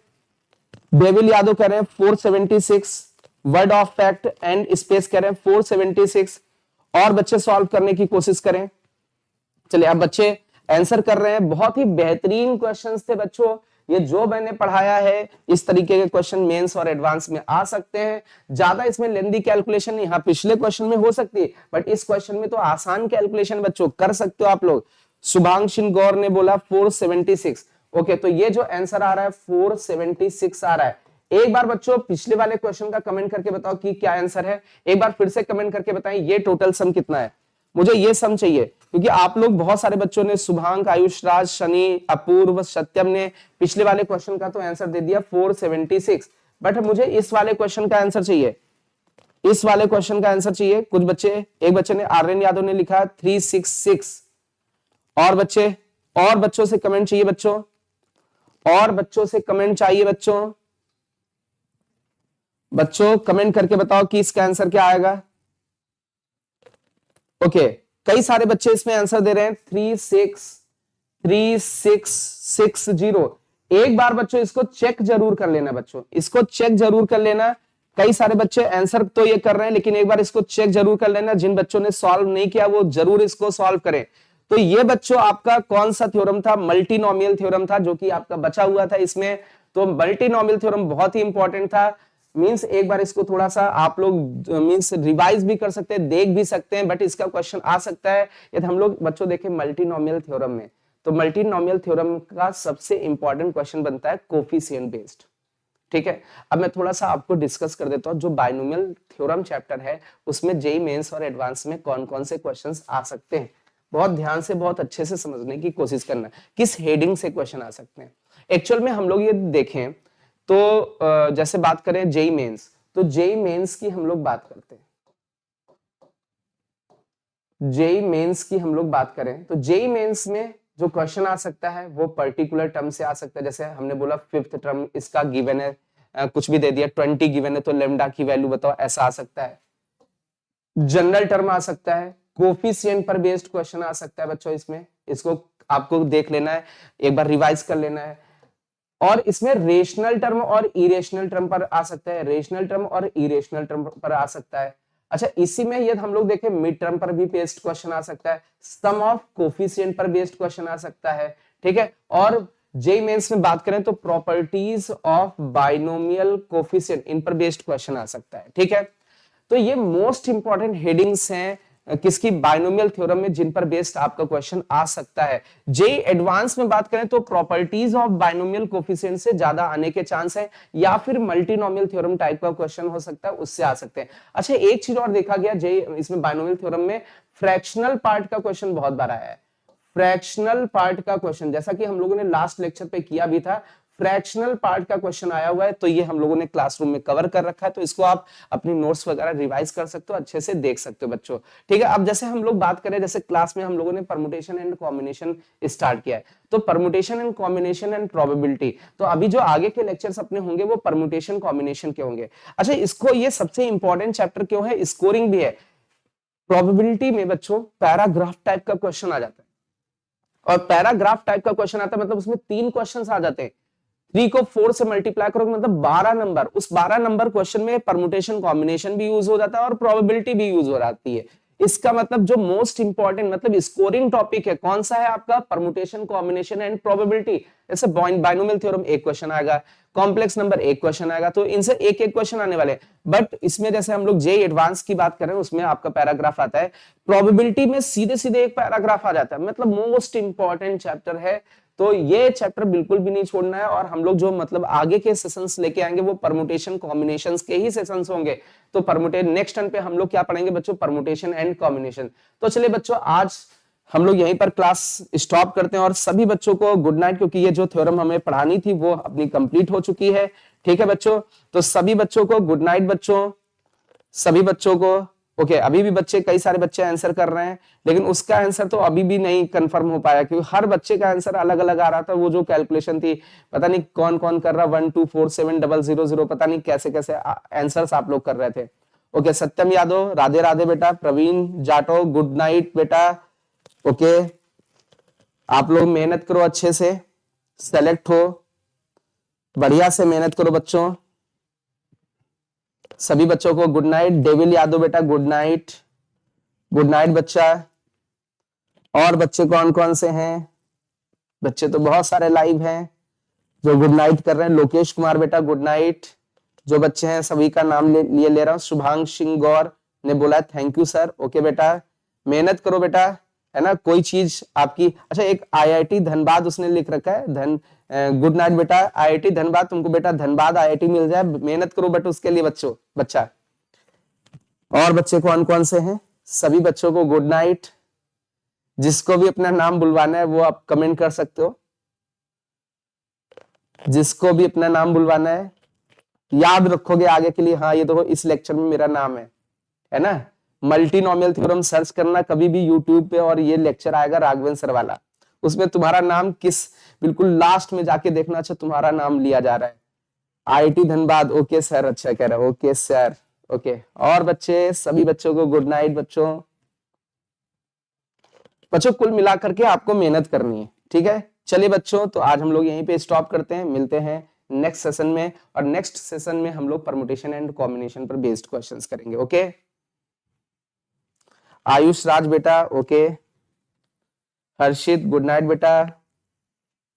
डेविल यादव कह रहे हैं 476, word of fact and space कह रहे हैं 476, और बच्चे सॉल्व करने की कोशिश करें। चलिए अब बच्चे आंसर कर रहे हैं, बहुत ही बेहतरीन क्वेश्चंस थे बच्चों, ये जो मैंने पढ़ाया है इस तरीके के क्वेश्चन मेंस और एडवांस में आ सकते हैं। ज्यादा इसमें लेंदी कैलकुलेशन नहीं, हाँ पिछले क्वेश्चन में हो सकती है, बट इस क्वेश्चन में तो आसान कैलकुलेशन बच्चों कर सकते हो आप लोग। शुभांशिन गौर ने बोला 476। ओके, तो ये जो आंसर आ रहा है 476 आ रहा है। एक बार बच्चों पिछले वाले क्वेश्चन का कमेंट करके बताओ कि क्या आंसर है, एक बार फिर से कमेंट करके बताएं ये टोटल सम कितना है। मुझे ये सम चाहिए, क्योंकि आप लोग बहुत सारे बच्चों ने, शुभांक, आयुष राज, शनि, अपूर्व, सत्यम ने पिछले वाले क्वेश्चन का तो आंसर दे दिया 476, बट मुझे इस वाले क्वेश्चन का आंसर चाहिए, इस वाले क्वेश्चन का आंसर चाहिए। कुछ बच्चे, एक बच्चे ने, आर्यन यादव ने लिखा 366। और बच्चे, और बच्चों से कमेंट चाहिए बच्चों, और बच्चों से कमेंट चाहिए बच्चों। बच्चों कमेंट करके बताओ कि इसका आंसर क्या आएगा। ओके, कई सारे बच्चे इसमें आंसर दे रहे हैं 3660। एक बार बच्चों इसको चेक जरूर कर लेना, बच्चों इसको चेक जरूर कर लेना। कई सारे बच्चे आंसर तो ये कर रहे हैं, लेकिन एक बार इसको चेक जरूर कर लेना। जिन बच्चों ने सॉल्व नहीं किया वो जरूर इसको सॉल्व करें। तो ये बच्चों आपका कौन सा थ्योरम था, मल्टीनोमियल थ्योरम था, जो कि आपका बचा हुआ था इसमें। तो मल्टीनोमियल थ्योरम बहुत ही इंपॉर्टेंट था। मींस एक बार इसको थोड़ा सा आप लोग मींस रिवाइज भी कर सकते हैं, देख भी सकते हैं, बट इसका क्वेश्चन आ सकता है यदि हम लोग बच्चों देखें मल्टीनोमियल थ्योरम में। तो मल्टीनोमियल थ्योरम का सबसे इंपॉर्टेंट क्वेश्चन बनता है कोफिशिएंट बेस्ड। ठीक है, अब मैं थोड़ा सा आपको डिस्कस कर देता हूं। जो बाइनोमियल थ्योरम चैप्टर है उसमें जेईई मेंस और एडवांस में कौन कौन से क्वेश्चंस आ सकते हैं, बहुत ध्यान से, बहुत अच्छे से समझने की कोशिश करना, किस हेडिंग से क्वेश्चन आ सकते हैं। एक्चुअल में हम लोग ये देखें तो जैसे बात करें जेईई मेंस, तो जेईई मेंस की हम लोग बात करते हैं, जेईई मेंस की हम लोग बात करें तो जेईई मेंस में जो क्वेश्चन आ सकता है वो पर्टिकुलर टर्म से आ सकता है। जैसे हमने बोला फिफ्थ टर्म इसका गिवन है, कुछ भी दे दिया 20 गिवन है तो लेमडा की वैल्यू बताओ, ऐसा आ सकता है। जनरल टर्म आ सकता है, कोफिशिएंट पर बेस्ड क्वेश्चन आ सकता है बच्चों। इसमें इसको आपको देख लेना है, एक बार रिवाइज कर लेना है। और इसमें रेशनल टर्म और इरेशनल टर्म पर आ सकता है, रेशनल टर्म और इरेशनल टर्म पर आ सकता है। अच्छा, इसी में यदि हम लोग देखें मिड टर्म पर भी बेस्ड क्वेश्चन आ सकता है, सम ऑफ कोफिशिएंट पर बेस्ड क्वेश्चन आ सकता है। ठीक है, और जेईई मेंस में बात करें तो प्रॉपर्टीज ऑफ बाइनोमियल कोफिशिएंट, इन पर बेस्ड क्वेश्चन आ सकता है। ठीक है, तो ये मोस्ट इंपॉर्टेंट हेडिंग्स हैं किसकी, बाइनोमियल थ्योरम में, जिन पर बेस्ड आपका क्वेश्चन आ सकता है। जेईई एडवांस में बात करें तो प्रॉपर्टीज ऑफ बाइनोमियल कोफिशिएंट से ज्यादा आने के चांस है, या फिर मल्टीनोमियल थ्योरम टाइप का क्वेश्चन हो सकता है, उससे आ सकते हैं। अच्छा, एक चीज और देखा गया जेईई इसमें बाइनोमियल थ्योरम में, फ्रैक्शनल पार्ट का क्वेश्चन बहुत बार आया है। फ्रैक्शनल पार्ट का क्वेश्चन, जैसा कि हम लोगों ने लास्ट लेक्चर पे किया भी था, फ्रैक्शनल पार्ट का क्वेश्चन आया हुआ है, तो ये हम लोगों ने क्लासरूम में कवर कर रखा है, तो इसको आप अपनी नोट्स वगैरह रिवाइज कर सकते हो, अच्छे से देख सकते हो बच्चों। ठीक है, अब जैसे हम लोग बात करें, जैसे क्लास में हम लोगों ने परमुटेशन एंड कॉम्बिनेशन स्टार्ट किया है, तो permutation and combination and probability, तो अभी जो आगे के लेक्चर्स अपने होंगे वो परमुटेशन कॉम्बिनेशन के होंगे। अच्छा, इसको ये सबसे इंपॉर्टेंट चैप्टर क्यों है, स्कोरिंग भी है। प्रोबेबिलिटी में बच्चों पैराग्राफ टाइप का क्वेश्चन आ जाता है, और पैराग्राफ टाइप का क्वेश्चन आता है मतलब उसमें 3 क्वेश्चंस आ जाते हैं। 3 को 4 से मल्टीप्लाई करोगे मतलब 12 नंबर, उस 12 नंबर क्वेश्चन में परमुटेशन कॉम्बिनेशन भी यूज हो जाता है और प्रोबेबिलिटी भी यूज हो जाती है। इसका मतलब जो मोस्ट इंपॉर्टेंट मतलब स्कोरिंग टॉपिक है कौन सा है आपका, परमुटेशन कॉम्बिनेशन एंड प्रोबेबिलिटी। जैसे बाइनोमियल थ्योरम एक क्वेश्चन आएगा, कॉम्प्लेक्स नंबर एक क्वेश्चन आएगा, तो इनसे एक एक क्वेश्चन आने वाले। बट इसमें जैसे हम लोग जेईई एडवांस की बात करें उसमें आपका पैराग्राफ आता है, प्रोबेबिलिटी में सीधे सीधे एक पैराग्राफ आ जाता है, मतलब मोस्ट इंपॉर्टेंट चैप्टर है। तो ये चैप्टर बिल्कुल भी नहीं छोड़ना है, और हम लोग जो मतलब आगे के सेशंस लेके आएंगे वो परमुटेशन कॉम्बिनेशंस के ही सेशंस होंगे। तो परमुटेशन नेक्स्ट टर्न पे हम लोग क्या पढ़ेंगे बच्चों, परमुटेशन एंड कॉम्बिनेशन। तो चलिए बच्चों, आज हम लोग यहीं पर क्लास स्टॉप करते हैं, और सभी बच्चों को गुड नाइट, क्योंकि ये जो थ्योरम हमें पढ़ानी थी वो अपनी कंप्लीट हो चुकी है। ठीक है बच्चों, तो सभी बच्चों को गुड नाइट बच्चों, सभी बच्चों को। ओके, अभी भी बच्चे, कई सारे बच्चे आंसर कर रहे हैं, लेकिन उसका आंसर तो अभी भी नहीं कंफर्म हो पाया, क्योंकि हर बच्चे का आंसर अलग अलग आ रहा था। वो जो कैलकुलेशन थी, पता नहीं कौन कौन कर रहा, 1247000, पता नहीं कैसे कैसे आंसर्स आप लोग कर रहे थे। ओके, सत्यम यादव राधे राधे बेटा, प्रवीण जाटो गुड नाइट बेटा। ओके, आप लोग मेहनत करो, अच्छे से सेलेक्ट हो, बढ़िया से मेहनत करो बच्चों। सभी बच्चों को गुड नाइट। डेविल यादव बेटा गुड नाइट, गुड नाइट बच्चा। और बच्चे कौन कौन से हैं, बच्चे तो बहुत सारे लाइव हैं, जो गुड नाइट कर रहे हैं, लोकेश कुमार बेटा गुड नाइट। जो बच्चे हैं सभी का नाम ले रहा हूँ। शुभांग सिंह गौर ने बोला थैंक यू सर। ओके बेटा, मेहनत करो बेटा, है ना। कोई चीज आपकी, अच्छा एक आईआईटी धनबाद उसने लिख रखा है, गुड नाइट बेटा, आईआईटी धनबाद, तुमको बेटा धनबाद आईआईटी मिल जाए, मेहनत करो बेटा उसके लिए बच्चा। और बच्चे कौन कौन से हैं? सभी बच्चों को गुड नाइट। जिसको भी अपना नाम बुलवाना है वो आप कमेंट कर सकते हो। जिसको भी अपना नाम बुलवाना है, याद रखोगे आगे के लिए, हाँ ये देखो इस लेक्चर में मेरा नाम है ना। मल्टीनोमियल थ्योरम सर्च करना कभी भी यूट्यूब पे, और ये लेक्चर आएगा राघवेंद्र सर वाला, उसमें तुम्हारा नाम बिल्कुल लास्ट में जाके देखना, अच्छा तुम्हारा नाम लिया जा रहा है। आईआईटी धनबाद, ओके सर, अच्छा कह रहे हो, ओके सर, ओके। और बच्चे, सभी बच्चों को गुड नाइट बच्चों। कुल मिलाकर के आपको मेहनत करनी है, ठीक है। चलिए बच्चों, तो आज हम लोग यहीं पे स्टॉप करते हैं, मिलते हैं नेक्स्ट सेशन में, और नेक्स्ट सेशन में हम लोग परमुटेशन एंड कॉम्बिनेशन पर बेस्ड क्वेश्चंस करेंगे। ओके, आयुष राज बेटा, ओके। हर्षित गुड नाइट बेटा।